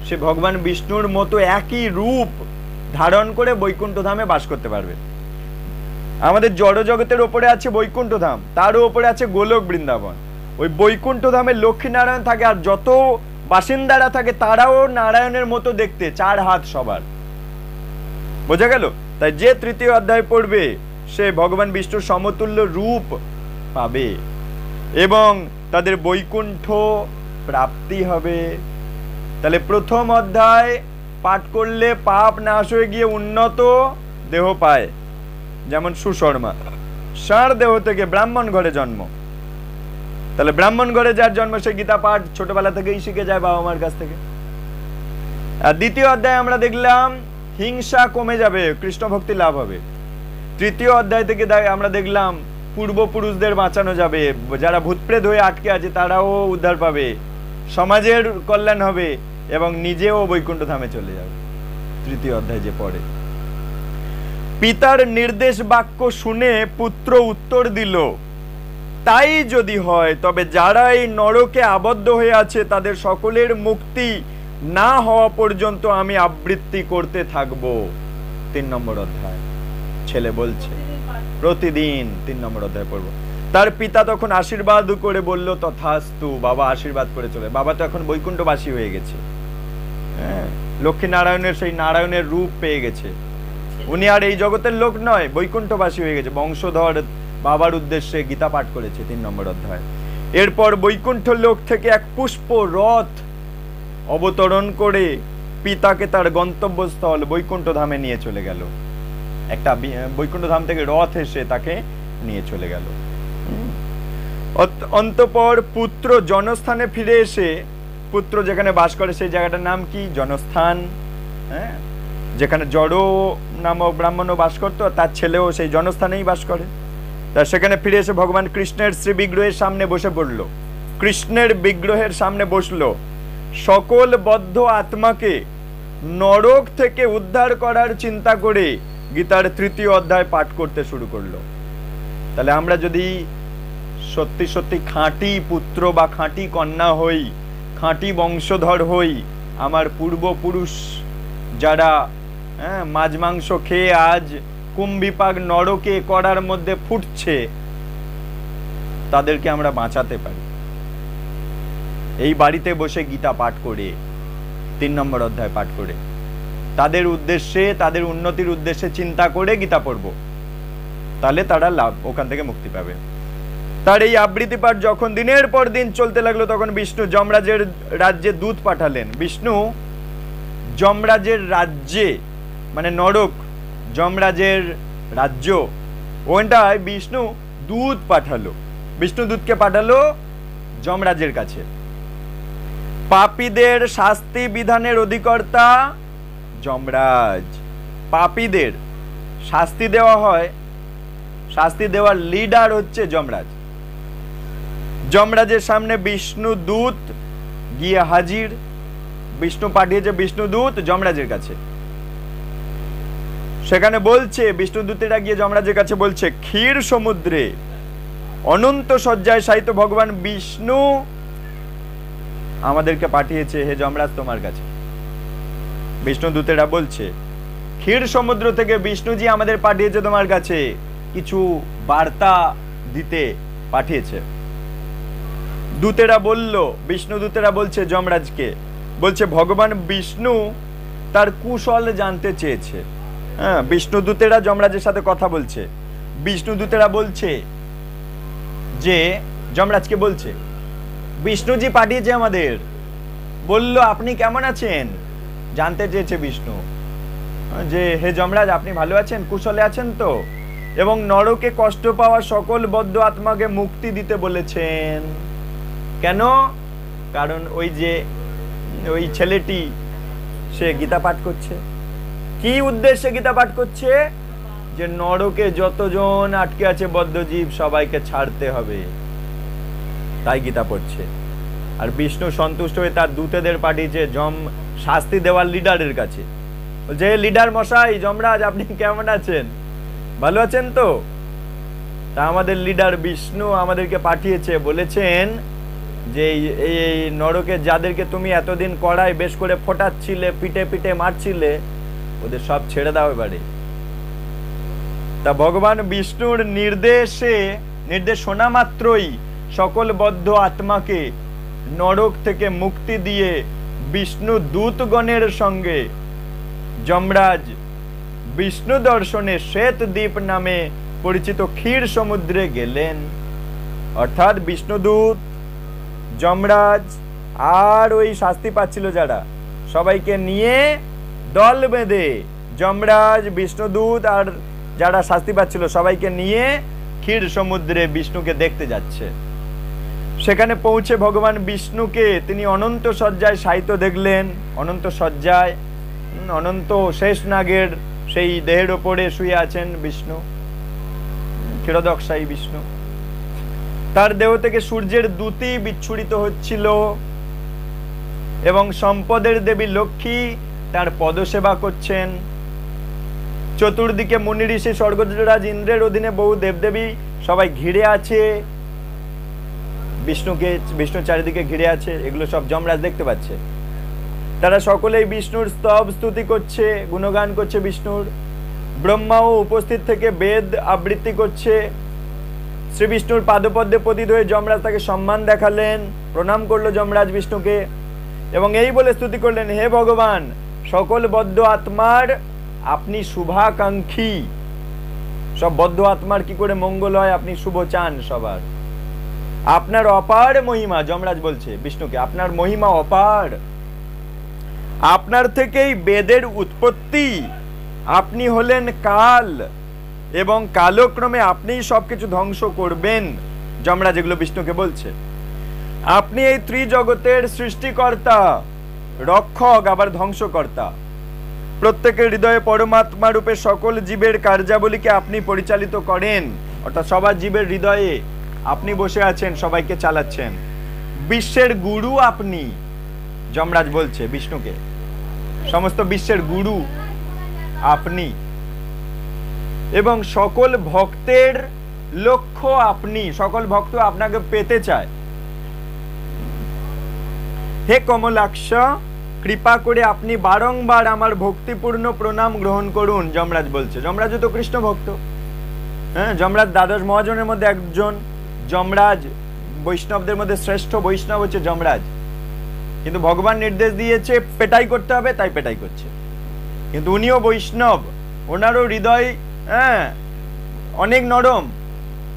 A: সে ভগবান বিষ্ণুর মতো একই রূপ ধারণ করে বৈকুণ্ঠ ধামে বাস করতে পারবে। আমাদের জড় জগতের ওপরে আছে বৈকুণ্ঠ ধাম, তারও ওপরে আছে গোলক বৃন্দাবন। ওই বৈকুণ্ঠ ধামে লক্ষ্মী নারায়ণ থাকে, আর যত বাসিন্দারা থাকে তারাও নারায়ণের মতো দেখতে, 4 হাত সবার। বোঝা গেল? তাই যে 3য় অধ্যায় পড়বে সে ভগবান বিষ্ণুর সমতুল্য রূপ পাবে এবং তাদের বৈকুণ্ঠ প্রাপ্তি হবে। তাহলে প্রথম অধ্যায় পাঠ করলে পাপ নাশ হয়ে গিয়ে উন্নত দেহ পায়, যেমন সুশর্মা, ষাঁড় দেহ থেকে ব্রাহ্মণ ঘরে জন্ম। তাহলে ব্রাহ্মণ ঘরে যার জন্ম, সে গীতা পাঠ ছোটবেলা থেকেই শিখে যায় বাবা মার কাছ থেকে। আর 2য় অধ্যায় আমরা দেখলাম হিংসা কমে যাবে, কৃষ্ণ ভক্তি লাভ হবে। 3য় অধ্যায় থেকে আমরা দেখলাম পূর্বপুরুষদের বাঁচানো যাবে, যারা ভূতপ্রেত হয়ে আটকে আছে তারাও উদ্ধার পাবে, সমাজের কল্যাণ হবে এবং নিজেও বৈকুণ্ঠ ধামে চলে যাবে। 3য় অধ্যায় যে পড়ে, পিতার নির্দেশ বাক্য শুনে পুত্র উত্তর দিল, তাই যদি হয় তবে যারা এই নরকে আবদ্ধ হয়ে আছে তাদের সকলের মুক্তি না হওয়া পর্যন্ত আমি আবৃত্তি করতে থাকবো। 3 নম্বর অধ্যায় ছেলে বলছে প্রতিদিন 3 নম্বর অধ্যায় পড়বো। তার পিতা তখন আশীর্বাদ করে বলল তথাস্তু। বাবা আশীর্বাদ করে চলে। বাবা তো এখন বৈকুণ্ঠবাসী হয়ে গেছে, হ্যাঁ, লক্ষ্মী নারায়ণের সেই নারায়ণের রূপ পেয়ে গেছে। উনি আর এই জগতের লোক নয়, বৈকুণ্ঠবাসী হয়ে গেছে। বংশধর বাবার উদ্দেশ্যে গীতা পাঠ করেছে 3 নম্বর অধ্যায়। এরপর বৈকুণ্ঠ লোক থেকে এক পুষ্প রথ অবতরণ করে পিতাকে তার গন্তব্যস্থল বৈকুণ্ঠ ধামে নিয়ে চলে গেল। একটা বৈকুণ্ঠ ধাম থেকে রথ এসে তাকে নিয়ে চলে গেল। অন্তঃপর পুত্র জনস্থানে ফিরে এসে, পুত্র যেখানে বাস করে সেই জায়গাটার নাম কি? জনস্থান, হ্যাঁ, যেখানে জড় নামক ব্রাহ্মণও বাস করতো, তার ছেলেও সেই জনস্থানেই বাস করে। তা সেখানে ফিরে এসে ভগবান কৃষ্ণের শ্রী বিগ্রহের সামনে বসে পড়ল। কৃষ্ণের বিগ্রহের সামনে বসলো, সকল বদ্ধ আত্মাকে নরক থেকে উদ্ধার করার চিন্তা করে গীতার 3য় অধ্যায় পাঠ করতে শুরু করলো। তাহলে আমরা যদি সত্যি সত্যি খাঁটি পুত্র বা খাঁটি কন্যা হই, খাঁটি বংশধর হই, আমার পূর্বপুরুষ যারা মাছ মাংস খেয়ে আজ কুম্ভিপাক নরকে করার মধ্যে ফুটছে, তাদেরকে আমরা বাঁচাতে পারি এই বাড়িতে বসে গীতা পাঠ করে, 3 নম্বর অধ্যায় পাঠ করে, তাদের উদ্দেশ্যে, তাদের উন্নতির উদ্দেশ্যে চিন্তা করে গীতা পড়ব, তাহলে তারা লাভ, ওখান থেকে মুক্তি পাবে। তার এই আবৃত্তি পাঠ যখন দিনের পর দিন চলতে লাগলো, তখন বিষ্ণু যমরাজের রাজ্যে দূত পাঠালেন। বিষ্ণু যমরাজের রাজ্যে, মানে নরক যমরাজের রাজ্য, ওখানটায় বিষ্ণু দূত পাঠালো। বিষ্ণু দূতকে পাঠালো যমরাজের কাছে। পাপীদের শাস্তি বিধানের অধিকর্তা যমরাজ। পাপীদের শাস্তি দেওয়া হয়, শাস্তি দেওয়ার লিডার হচ্ছে যমরাজ। যমরাজের সামনে বিষ্ণু দূত গিয়ে হাজির। বিষ্ণু পাঠিয়েছে বিষ্ণু দূত যমরাজের কাছে। সেখানে বলছে, বিষ্ণু দূতেরা গিয়ে যমরাজের কাছে বলছে, ক্ষীর সমুদ্রে অনন্ত শয্যায় শায়িত ভগবান বিষ্ণু আমাদেরকে পাঠিয়েছে হে যমরাজ তোমার কাছে। বিষ্ণু দূতেরা বলছে, ক্ষীর সমুদ্র থেকে বিষ্ণুজি আমাদের পাঠিয়েছে তোমার কাছে, কিছু বার্তা দিতে পাঠিয়েছে। দূতেরা বলল, বিষ্ণু দূতেরা বলছে যমরাজকে, বলছে ভগবান বিষ্ণু তার কুশল জানতে চেয়েছে। হ্যাঁ, বিষ্ণু দূতেরা যমরাজের সাথে কথা বলছে। বিষ্ণু দূতেরা বলছে যে, যমরাজকে বলছে বিষ্ণুজি পাঠিয়েছে আমাদের, বলল আপনি কেমন আছেন জানতে চেয়েছে বিষ্ণু, যে হে যমরাজ আপনি ভালো আছেন, কুশলে আছেন তো, এবং নরকে কষ্ট পাওয়া সকল বদ্ধ আত্মাকে মুক্তি দিতে বলেছেন। কেন? কারণ ওই ছেলেটি সে গীতা পাঠ করছে। কি উদ্দেশ্যে গীতা পাঠ করছে? যে নরকে যতজন আটকে আছে বদ্ধজীব সবাইকে ছাড়তে হবে, তাই গীতা পড়ছে। আর বিষ্ণু সন্তুষ্ট হয়ে তার দূতেদের পাঠিয়েছে শাস্তি দেওয়ার লিডারের কাছে। যে লিডার মশাই যমরাজ আপনি কেমন আছেন, ভালো আছেন তো? তা আমাদের লিডার বিষ্ণু আমাদেরকে পাঠিয়েছে, বলেছেন যে এই নরকে যাদেরকে তুমি এতদিন কড়াই বেশ করে ফোটাচ্ছিলে, পিটে পিটে মারছিলে, ওদের সব ছেড়ে দাও এবারে। তা ভগবান বিষ্ণুর নির্দেশ শোনা মাত্রই সকল বদ্ধ আত্মাকে নরক থেকে মুক্তি দিয়ে বিষ্ণু দূতগণের সঙ্গে যমরাজ বিষ্ণু দর্শনে শ্বেতদ্বীপ নামে পরিচিত ক্ষীর সমুদ্রে গেলেন। অর্থাৎ বিষ্ণুদূত, যমরাজ আর ওই শাস্তি পাচ্ছিল যারা, সবাইকে নিয়ে দল বেঁধে যমরাজ, বিষ্ণুদূত আর যারা শাস্তি পাচ্ছিল সবাইকে নিয়ে ক্ষীর সমুদ্রে বিষ্ণুকে দেখতে যাচ্ছে। সেখানে পৌঁছে ভগবান বিষ্ণুকে তিনি অনন্ত শয্যায় শায়িত দেখলেন। অনন্ত শয্যায় অনন্ত শেষ নাগের সেই দেহের ওপরে শুয়ে আছেন বিষ্ণু, ক্ষীরোদকশায়ী বিষ্ণু। তার দেহ থেকে সূর্যের দ্যুতি বিচ্ছুরিত হচ্ছিল এবং সম্পদের দেবী লক্ষ্মী তার পদসেবা করছেন। চতুর্দিকে মুনি ঋষি, স্বর্গরাজ ইন্দ্রের অধীনে বহু দেবদেবী সবাই ঘিরে আছে বিষ্ণুকে, বিষ্ণু চারিদিকে ঘিরে আছে। এগুলো সব যমরাজ দেখতে পাচ্ছে। তারা সকলেই বিষ্ণুর স্তব স্তুতি করছে, গুণগান করছে বিষ্ণুর। ব্রহ্মাও উপস্থিত থেকে বেদ আবৃত্তি করছে। শ্রী বিষ্ণুর পাদপদ্মে পতিত হয়ে যমরাজ তাকে সম্মান দেখালেন, প্রণাম করলো যমরাজ বিষ্ণুকে এবং এই বলে স্তুতি করলেন, হে ভগবান, সকল বদ্ধ আত্মার আপনি শুভাকাঙ্ক্ষী। সব বদ্ধ আত্মার কি করে মঙ্গল হয় আপনি শুভ চান সবার। আপনার অপার মহিমা, যমরাজ বলছে বিষ্ণুকে, আপনার মহিমা অপার। আপনার থেকেই বেদের উৎপত্তি। আপনি হলেন কাল এবং কালক্রমে আপনিই সবকিছু ধ্বংস করবেন। যমরাজ এগুলো বিষ্ণুকে বলছে। আপনি এই ত্রিজগতের সৃষ্টিকর্তা, রক্ষক, আবার ধ্বংসকর্তা। প্রত্যেকের হৃদয়ে পরমাত্মা রূপে সকল জীবের কার্যাবলীকে আপনি পরিচালিত করেন। অর্থাৎ সবার জীবের হৃদয়ে আপনি বসে আছেন, সবাইকে চালাচ্ছেন। বিশ্বের গুরু আপনি, যমরাজ বলছে বিষ্ণুকে, সমস্ত বিশ্বের গুরু আপনি এবং সকল ভক্তের লক্ষ্য আপনি, সকল ভক্ত আপনাকে পেতে চায়। হে কমলাক্ষ, কৃপা করে আপনি বারংবার আমার ভক্তিপূর্ণ প্রণাম গ্রহণ করুন। যমরাজ বলছে, যমরাজ তো কৃষ্ণ ভক্ত। হ্যাঁ, যমরাজ দ্বাদশ মহাজনের মধ্যে একজন। যমরাজ বৈষ্ণবদের মধ্যে শ্রেষ্ঠ বৈষ্ণব হচ্ছে যমরাজ। কিন্তু ভগবান নির্দেশ দিয়েছে পেটাই করতে হবে, তাই পেটাই করছে। কিন্তু উনিও বৈষ্ণব, ওনারও হৃদয় অনেক নরম,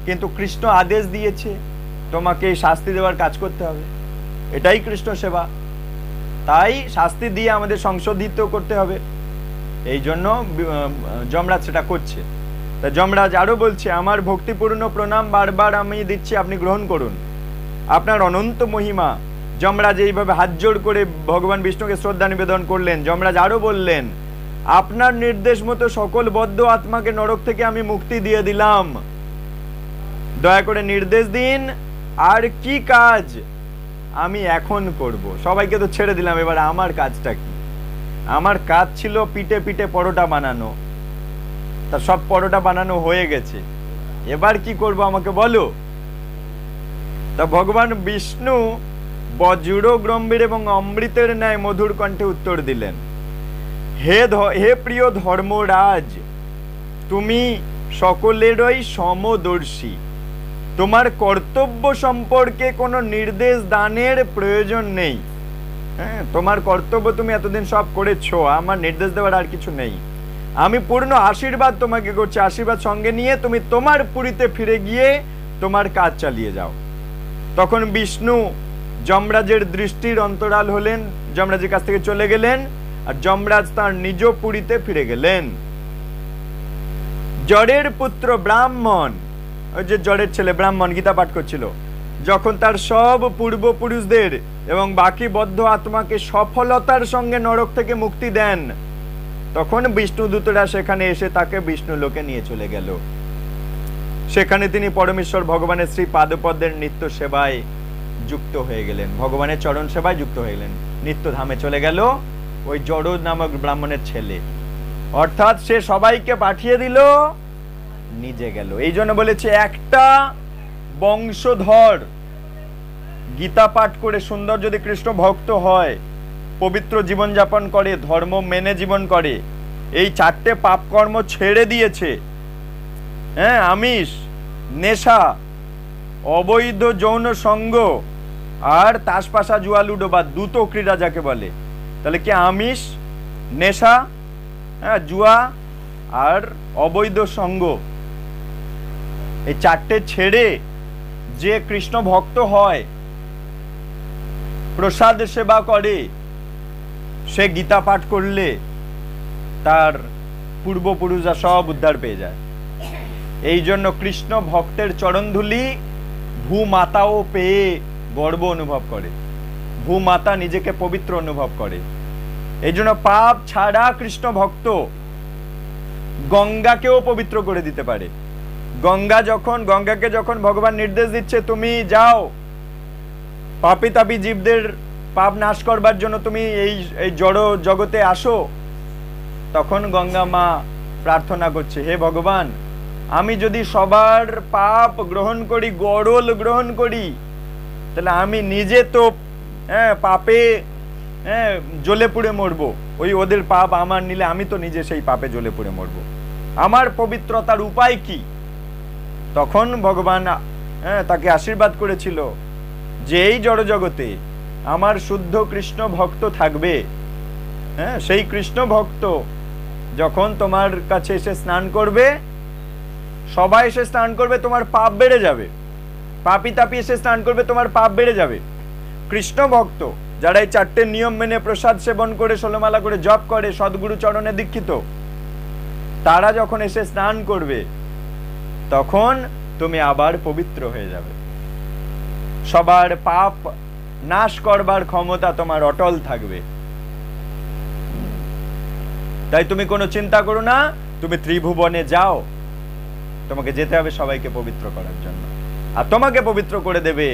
A: কিন্তু কৃষ্ণ আদেশ দিয়েছে তোমাকে শাস্তি দেওয়ার কাজ করতে হবে, এটাই কৃষ্ণ সেবা। তাই শাস্তি দিয়ে আমাদের সংশোধিত করতে হবে, এই জন্য যমরাজ সেটা করছে। তা যমরাজ আরো বলছে, আমার ভক্তিপূর্ণ প্রণাম বারবার আমি দিচ্ছি, আপনি গ্রহণ করুন। আপনার অনন্ত মহিমা। যমরাজ এইভাবে হাত জোড় করে ভগবান বিষ্ণুকে শ্রদ্ধা নিবেদন করলেন। যমরাজ আরো বললেন, আপনার নির্দেশ মতো সকল বদ্ধ আত্মাকে নরক থেকে আমি মুক্তি দিয়ে দিলাম, দয়া করে নির্দেশ দিন আর কি কাজ আমি এখন করব। সবাইকে তো ছেড়ে দিলাম, এবার আমার কাজটা কি? আমার কাজ ছিল পিঠে পিঠে পরোটা বানানো, তা সব পরোটা বানানো হয়ে গেছে, এবার কি করব আমাকে বলো। তা ভগবান বিষ্ণু বজ্র গম্ভীর এবং অমৃতের ন্যায় মধুর কণ্ঠে উত্তর দিলেন, হে প্রিয় ধর্মরাজ, তুমি সকলেরই সমদর্শী, তোমার কর্তব্য সম্পর্কে কোনো নির্দেশ দানের প্রয়োজন নেই। হ্যাঁ, তোমার কর্তব্য তুমি এতদিন সব করেছো, আমার নির্দেশ দেওয়ার আর কিছু নেই। আমি পূর্ণ আশীর্বাদ তোমাকে করছি, আশীর্বাদ সঙ্গে নিয়ে তুমি তোমার পুরীতে ফিরে গিয়ে তোমার কাজ চালিয়ে যাও। তখন বিষ্ণু যমরাজের দৃষ্টির অন্তরাল হলেন, যমরাজের কাছ থেকে চলে গেলেন, আর যমরাজ তার নিজ পুরীতে ফিরে গেলেন। জড়ের পুত্র ব্রাহ্মণ, ওই যে জড়ের ছেলে ব্রাহ্মণ গীতা পাঠ করছিল, যখন তার সব পূর্বপুরুষদের এবং বাকি বদ্ধ আত্মাকে সফলতার সঙ্গে নরক থেকে মুক্তি দেন, তখন বিষ্ণুদূতরা সেখানে এসে তাকে বিষ্ণু লোকে নিয়ে চলে গেল। সেখানে তিনি পরমেশ্বর ভগবানের শ্রী পাদপদ্মের নিত্য সেবায় যুক্ত হয়ে গেলেন, ভগবানের চরণ সেবায় যুক্ত হয়ে গেলেন, নিত্য ধামে চলে গেল ওই জড় নামক ব্রাহ্মণের ছেলে। অর্থাৎ সে সবাইকে পাঠিয়ে দিল, নিজে গেল। এই জন্য বলেছে, একটা বংশধর গীতা পাঠ করে সুন্দর যদি কৃষ্ণ ভক্ত হয়, পবিত্র জীবন যাপন করে, ধর্ম মেনে জীবন করে, এই চারটে পাপ কর্ম ছেড়ে দিয়েছে, হ্যাঁ, আমিষ, নেশা, অবৈধ যৌন সঙ্গ আর তাসপাশা জুয়া লুডো বা দ্রুত ক্রীড়া যাকে বলে, তাহলে কি আমিষ, নেশা, হ্যাঁ, জুয়া আর অবৈধ সঙ্গ, এই চারটে ছেড়ে যে কৃষ্ণ ভক্ত হয়, প্রসাদ সেবা করে, সে গীতা পাঠ করলে তার পূর্বপুরুষরা সব উদ্ধার পেয়ে যায়। এই জন্য কৃষ্ণ ভক্তের চরণধুলি ভূমাতাও পেয়ে গর্ব অনুভব করে, ভূমাতা নিজেকে পবিত্র অনুভব করে। এই জন্য পাপ ছাড়া কৃষ্ণ ভক্ত গঙ্গাকেও পবিত্র করে দিতে পারে। গঙ্গাকে যখন ভগবান নির্দেশ দিচ্ছে, তুমি যাও পাপী তাপী জীবদের পাপ নাশ করবার জন্য তুমি এই জড় জগতে আসো, তখন গঙ্গা মা প্রার্থনা করছে, হে ভগবান, আমি যদি সবার পাপ গ্রহণ করি, গড়ল গ্রহণ করি, তাহলে আমি নিজে তো পাপে জ্বলে পুড়ে মরবো, ওই ওদের পাপ আমার নিলে আমি তো নিজে সেই পাপে জ্বলে পুড়ে মরবো, আমার পবিত্রতার উপায় কি? তখন ভগবান তাকে আশীর্বাদ করেছিল যে এই জড় জগতে আমার শুদ্ধ কৃষ্ণ ভক্ত থাকবে। হ্যাঁ, সেই কৃষ্ণ ভক্ত যখন তোমার কাছে এসে স্নান করবে, সবাই এসে স্নান করবে, তোমার পাপ বেড়ে যাবে। পাপী তাপী এসে স্নান করবে, তোমার পাপ বেড়ে যাবে। কৃষ্ণ ভক্ত যারা এই চারটে নিয়ম মেনে প্রসাদ সেবন করে, ষোলমালা করে জপ করে, সদ্গুরু চরণে দীক্ষিত, তারা যখন এসে স্নান করবে, তখন তুমি আবার পবিত্র হয়ে যাবে। সবার পাপ নাশ করবার ক্ষমতা তোমার অটল থাকবে। তাই তুমি কোনো চিন্তা করো না, তুমি ত্রিভুবনে যাও, তোমাকে যেতে হবে সবাইকে পবিত্র করার জন্য, আর তোমাকে পবিত্র করে দেবে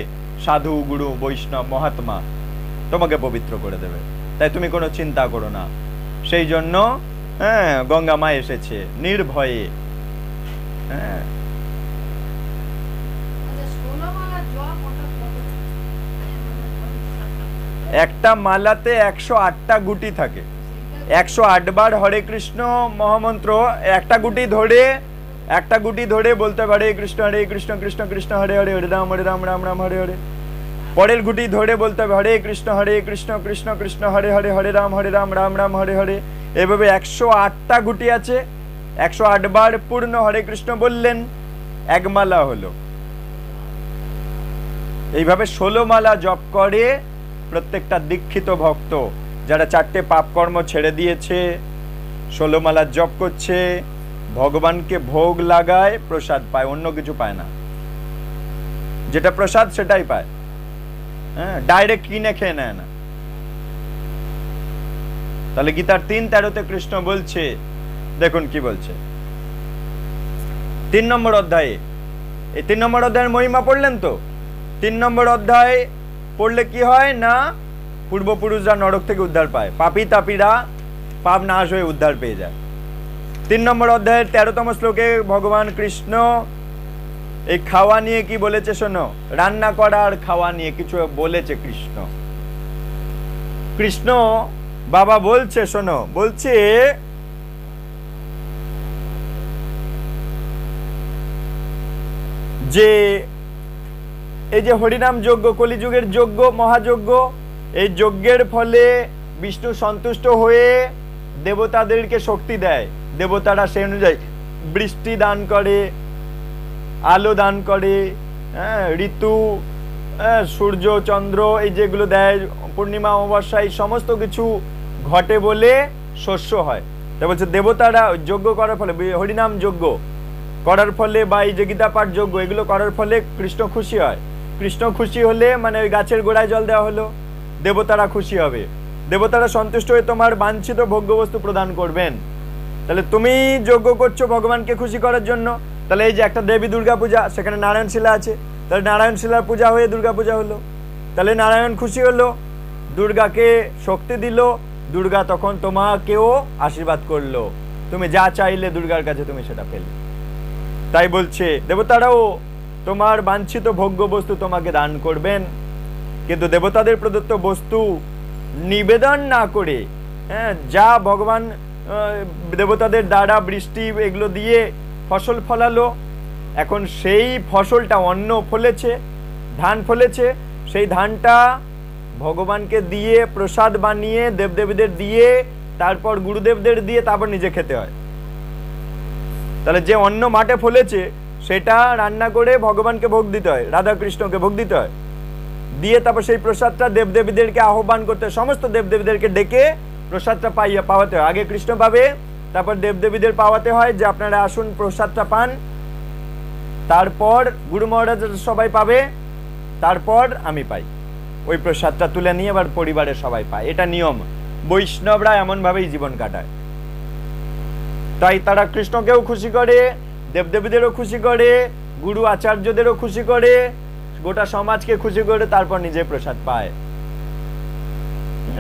A: সাধু, গুরু, বৈষ্ণব, মহাত্মা তোমাকে পবিত্র করে দেবে, তাই তুমি কোনো চিন্তা করো না। সেই জন্য গঙ্গা মা এসেছে নির্ভয়ে। হ্যাঁ, একটা মালাতে 108টা গুটি থাকে, 108 বার হরে কৃষ্ণ মহামন্ত্র একটা গুটি ধরে বলতে পারে কৃষ্ণ হরে কৃষ্ণ কৃষ্ণ কৃষ্ণ হরে হরে, হরে রাম রাম রাম হরে হরে। পরের গুটি ধরে বলতে হবে হরে কৃষ্ণ কৃষ্ণ কৃষ্ণ হরে হরে, হরে রাম রাম রাম হরে হরে। এভাবে 108টা গুটি আছে, 108 বার পূর্ণ হরে কৃষ্ণ বললেন, এক মালা হলো। এইভাবে 16 মালা জপ করে প্রত্যেকটা দীক্ষিত ভক্ত, যারা 4টে পাপ কর্ম ছেড়ে দিয়েছে, 16 মালা জপ করছে, ভগবানকে ভোগ লাগায়, প্রসাদ পায়, অন্য কিছু পায় না। যেটা প্রসাদ সেটাই পায়, হ্যাঁ, ডাইরেক্ট কিনে খেয়ে নেয় না। তাহলে গীতার 3:13-তে কৃষ্ণ বলছে, দেখুন কি বলছে 3 নম্বর অধ্যায়ে। এই 3 নম্বর অধ্যায়ের মহিমা পড়লেন তো? 3 নম্বর অধ্যায় পড়লে কি হয় না, পূর্বপুরুষরা নরক থেকে উদ্ধার পায়, পাপী তাপীরা পাপ নাশ হয়ে উদ্ধার পেয়ে যায়। 3 নম্বর অধ্যায়ের 13তম শ্লোকে ভগবান কৃষ্ণ এই খাওয়া নিয়ে কি বলেছে শোনো, রান্না করার খাওয়া নিয়ে কিছু বলেছে কৃষ্ণ। কৃষ্ণ বাবা বলছে শোনো, বলছে যে এই যে হরিনাম যজ্ঞ, কলিযুগের যজ্ঞ, মহাযজ্ঞ, এই যজ্ঞের ফলে বিষ্ণু সন্তুষ্ট হয়ে দেবতাদেরকে শক্তি দেয়। দেবতারা সেই অনুযায়ী বৃষ্টি দান করে, আলো দান করে, ঋতু, সূর্য, চন্দ্র, এই যেগুলো দেয়, পূর্ণিমা, অমাবস্যা, এই সমস্ত কিছু ঘটে বলে শস্য হয়। তা বলছে দেবতারা যজ্ঞ করার ফলে, হরিনাম যজ্ঞ করার ফলে বা এই যে গীতা পাঠ যজ্ঞ, এগুলো করার ফলে কৃষ্ণ খুশি হয়। কৃষ্ণ খুশি হলে মানে ওই গাছের গোড়ায় জল দেওয়া হলো, দেবতারা খুশি হবে, দেবতারা সন্তুষ্ট হয়ে তোমার বাঞ্ছিত ভোগ্যবস্তু প্রদান করবেন। তাহলে তুমি যজ্ঞ করছো ভগবানকে খুশি করার জন্য। তাহলে এই যে একটা দেবী দুর্গা পূজা, সেখানে নারায়ণ শিলা আছে, তাহলে নারায়ণ শিলার পূজা হয়ে দুর্গা পূজা হলো। তাহলে নারায়ণ খুশি হলো, দুর্গাকে শক্তি দিল, দুর্গা তখন তোমাকেও আশীর্বাদ করলো, তুমি যা চাইলে দুর্গার কাছে তুমি সেটা পেলে। তাই বলছে দেবতারাও তোমার বাঞ্ছিত ভোগ্য বস্তু তোমাকে দান করবেন, কিন্তু দেবতাদের প্রদত্ত বস্তু নিবেদন না করে, যা ভগবান দেবতাদের দ্বারা বৃষ্টি এগুলো দিয়ে ফসল ফলালো, এখন সেই ফসলটা অন্ন ফলেছে, ধান ফলেছে, সেই ধানটা ভগবানকে দিয়ে প্রসাদ বানিয়ে দেবদেবীদের দিয়ে, তারপর গুরুদেবদের দিয়ে, তারপর নিজে খেতে হয়। তাহলে যে অন্ন মাঠে ফলেছে সেটা রান্না করে ভগবানকে ভোগ দিতে হয়, রাধা কৃষ্ণকে ভোগ দিতে হয়, দিয়ে তারপর সেই প্রসাদটা দেবদেবীদেরকে আহ্বান করতে হয়, সমস্ত দেবদেবীদেরকে ডেকে প্রসাদটা পাওয়াতে হয়। আগে কৃষ্ণ পাবে, তারপর দেবদেবীদের পাওয়াতে হয় যে আপনারা আসুন প্রসাদটা পান, তারপর গুরু মহারাজ সবাই পাবে, তারপর আমি পাই। ওই প্রসাদটা তুলে নিয়ে এবার পরিবারের সবাই পায়, এটা নিয়ম। বৈষ্ণবরা এমন ভাবেই জীবন কাটায়। তাই তারা কৃষ্ণকেও খুশি করে, দেবদেবীদেরও খুশি করে, গুরু আচার্যদেরও খুশি করে, গোটা সমাজকে খুশি করে, তারপর নিজে প্রসাদ পায়।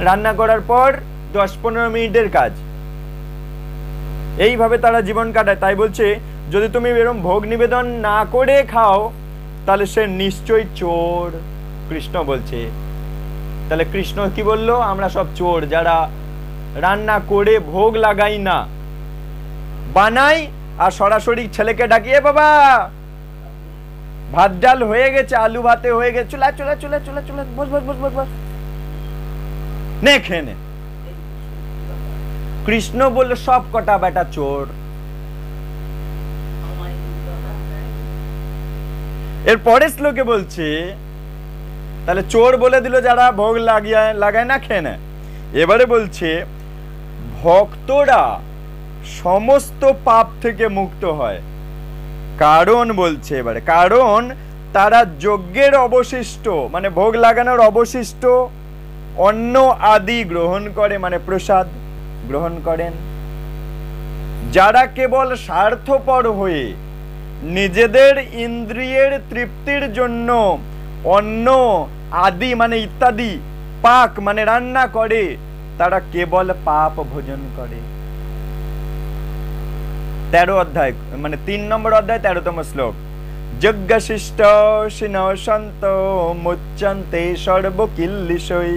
A: রান্না করার পর 10-15 মিনিটের কাজ, এইভাবে তারা জীবন কাটায়। তাই বলছে যদি তুমি এরকম ভোগ নিবেদন না করে খাও তাহলে সে নিশ্চয়ই চোর, কৃষ্ণ বলছে। তাহলে কৃষ্ণ কি বললো, আমরা সব চোর, যারা রান্না করে ভোগ লাগাই না, বানাই আর সরাসরি ছেলেকে ডাকিয়ে বাবা ভাত ডাল হয়ে গেছে, আলু ভাতে হয়ে গেছে, চুলা চুলা চুলা চুলা চুলা বস বস বস বস বস নে খেয়ে নে। কৃষ্ণ বলল সব কটা বেটা চোর। এর পরের শ্লোকে বলছে তাহলে চোর বলে দিল যারা ভোগ লাগায় না, খেয়ে নেয়। এবারে বলছে ভক্তরা সমস্ত পাপ থেকে মুক্ত হয়, কারণ বলছে এবারে, কারণ তারা যজ্ঞের অবশিষ্ট মানে ভোগ লাগানোর অবশিষ্ট অন্ন আদি গ্রহণ করে, মানে প্রসাদ গ্রহণ করেন। যারা কেবল স্বার্থপর হয়ে নিজেদের ইন্দ্রিয়ের তৃপ্তির জন্য অন্ন আদি মানে ইত্যাদি, পাক মানে রান্না করে, তারা কেবল পাপ ভোজন করে। 13 অধ্যায় মানে 3 নম্বর অধ্যায় 13তম শ্লোক। যজ্ঞশিষ্ট শিনশন্ত মুচ্যন্তে সর্বকিল্লিশৈ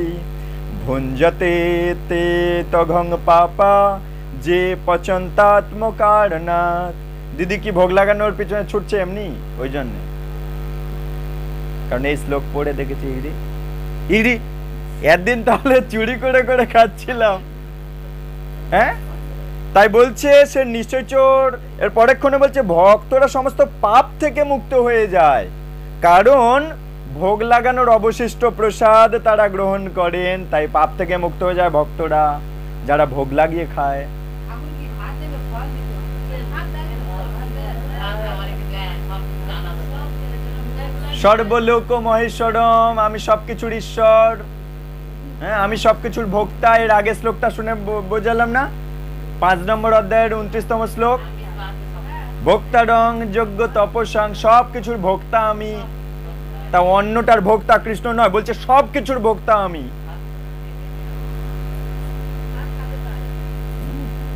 A: ভুঞ্জতে তে তঘং পাপা যে পচন্তাত্মকারণাৎ। দিদি কি ভোগ লাগানোর পিছনে ছুটছে এমনি? ওই জন্য, কারণ এই শ্লোক পড়ে দেখেছি ইডি একদিন তাহলে চুরি করে করে খাচ্ছিলাম, হ্যাঁ, তাই বলছে সে নিশ্চয়চোর। এর পরেক্ষণে বলছে ভক্তরা সমস্ত পাপ থেকে মুক্ত হয়ে যায়, কারণ ভোগ লাগানোর অবশিষ্ট প্রসাদ তারা গ্রহণ করেন, তাই পাপ থেকে মুক্ত হয়ে যায় ভক্তরা যারা ভোগ লাগিয়ে খায়। সর্বলোক মহেশ্বরম, আমি সবকিছুর ঈশ্বর, হ্যাঁ, আমি সবকিছুর ভোক্তা। এর আগে শ্লোকটা শুনে বোঝালাম না? 5 নম্বর অধ্যায়ের 29তম শ্লোক। ভোক্তারং যোগ্য তপস্যাং, সবকিছুর ভোক্তা আমি। তা অন্যটার ভোক্তা কৃষ্ণ নয়, বলছে সবকিছুর ভোক্তা আমি।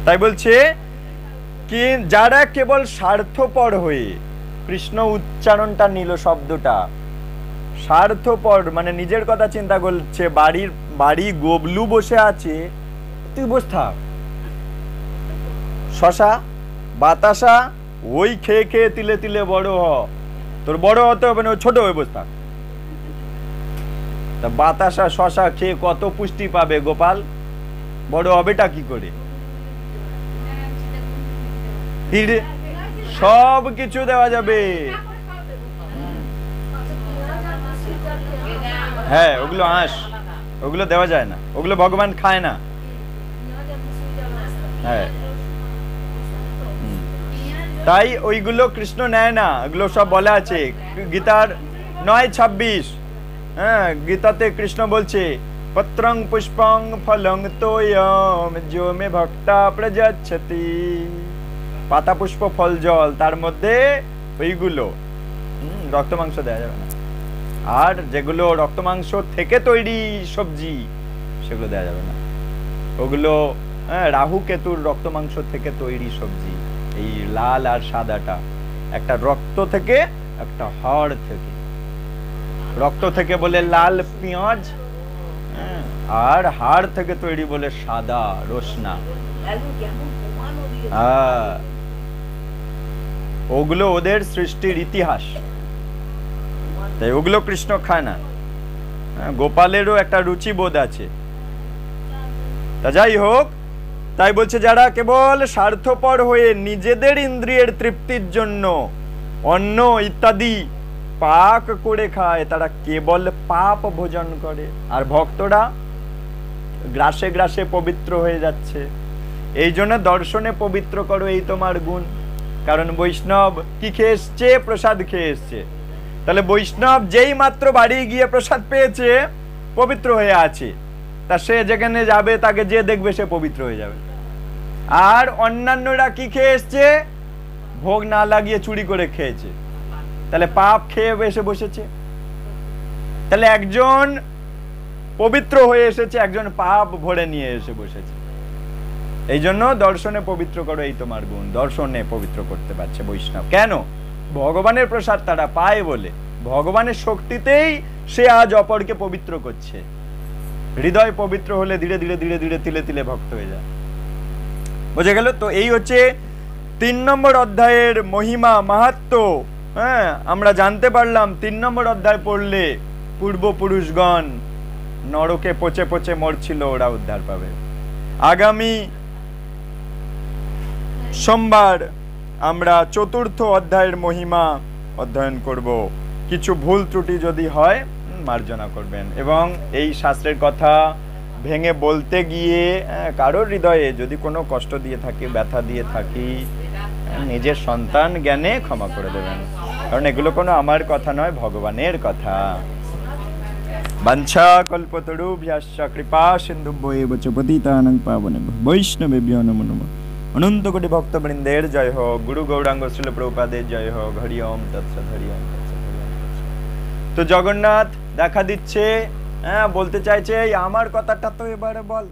A: তাই বলছে কি যারা কেবল স্বার্থপর হয়ে, কৃষ্ণ উচ্চারণটা নিল শব্দটা স্বার্থপর, মানে নিজের কথা চিন্তা করছে। বাড়ি গোবলু বসে আছে, তুই বসে থাক, শশা বাতাসা ওই খেয়ে খেয়ে তিলে তিলে বড় হ, তোর বড় হতে হবে না, ছোট হয়ে বসে থাক। তা বাতাসা শশা খেয়ে কত পুষ্টি পাবে গোপাল? বড় হবেটা কি করে? সব কিছু দেওয়া যাবে, হ্যাঁ, ওগুলো আঁশ, ওগুলো দেওয়া যায় না, ওগুলো ভগবান খায় না। হ্যাঁ, তাই ওইগুলো কৃষ্ণ নেয় না, ওগুলো সব বলা আছে গীতার 9:26। হ্যাঁ, গীতাতে কৃষ্ণ বলছে পত্রং পুষ্পং ফলং তোয়ম যো মে ভক্তা প্রযচ্ছতি। পাতা পুষ্প ফল জল, তার মধ্যে ওইগুলো রক্ত মাংস দেওয়া যাবে না। আর যেগুলো রক্ত মাংস থেকে তৈরি সবজি সেগুলো দেওয়া যাবে না। ওগুলো রাহু কেতুর রক্ত মাংস থেকে তৈরি সবজি, এই লাল আর সাদাটা, একটা রক্ত থেকে একটা হাড় থেকে। রক্ত থেকে বলে লাল পেঁয়াজ, আর হাড় থেকে তৈরি বলে সাদা রসনা। ওগুলো ওদের সৃষ্টির ইতিহাস, তাই ওগুলো কৃষ্ণ খায় না। গোপালেরও একটা রুচিবোধ আছে। তা যাই হোক, তাই বলছে যারা কেবল স্বার্থপর হয়ে নিজেদের ইন্দ্রিয়ের তৃপ্তির জন্য অন্ন ইত্যাদি পাক করে খায়, তারা কেবল পাপ ভোজন করে। আর ভক্তরা গ্রাসে গ্রাসে পবিত্র হয়ে যাচ্ছে। এই জন্য দর্শনে পবিত্র করো, এই তোমার গুণ। কারণ বৈষ্ণব কি খেয়ে এসছে? প্রসাদ খেয়ে এসছে। তাহলে বৈষ্ণব যেই মাত্র বাড়ি গিয়ে প্রসাদ পেয়েছে পবিত্র হয়ে আছে, তা সে যেখানে যাবে তাকে যে দেখবে সে পবিত্র হয়ে যাবে। আর অন্যান্যরা কি খেয়ে এসছে? ভোগ না লাগিয়ে চুরি করে খেয়েছে, তাহলে পাপ খেয়ে এসে বসেছে। তাহলে একজন পবিত্র হয়ে এসেছে, একজন পাপ ভরে নিয়ে এসে বসেছে। এই জন্য দর্শনে পবিত্র করো, এই তোমার গুণ। দর্শনে পবিত্র করতে পারছে বৈষ্ণব। কেন? ভগবানের প্রসাদ তারা পায় বলে, ভগবানের শক্তিতেই সে আজ অপরকে পবিত্র করছে। হৃদয় পবিত্র হলে ধীরে ধীরে ধীরে ধীরে তিলে তিলে ভক্ত হয়ে যায়। বুঝে গেল তো? এই হচ্ছে 3 নম্বর অধ্যায়ের মহিমা মাহাত্ম্য। হ্যাঁ, আমরা জানতে পারলাম 3 নম্বর অধ্যায় পড়লে পূর্বপুরুষগণ নরকে পচে পচে মরছিল, ওরা উদ্ধার পাবে। আগামী সোমবার আমরা 4র্থ অধ্যায়ের মহিমা অধ্যয়ন করব। কিছু ভুল ত্রুটি যদি হয় মার্জনা করবেন। এবং এই শাস্ত্রের কথা ভেঙে বলতে গিয়ে কারোর হৃদয়ে যদি কোনো কষ্ট দিয়ে থাকি, ব্যথা দিয়ে থাকি, নিজের সন্তান জ্ঞানে ক্ষমা করে দেবেন। কারণ এগুলো কোনো আমার কথা নয়, ভগবানের কথা। বাঞ্ছা কল্পতরুভ্যাশ্চ কৃপা সিন্ধুভ্যেব চ পতিতানাং পাবনেভ্যো বৈষ্ণবেভ্যো নমো নমঃ। অনন্ত কোটি ভক্তবৃন্দের জয় হোক। গুরু গৌরাঙ্গ শ্রীল প্রভুপাদের জয় হোক। হরি ওম তৎসৎ। হরি ওম তৎসৎ। তো জগন্নাথ দেখা দিচ্ছে, হ্যাঁ বলতে চাইছে, এই আমার কথাটা তো এবারে বল।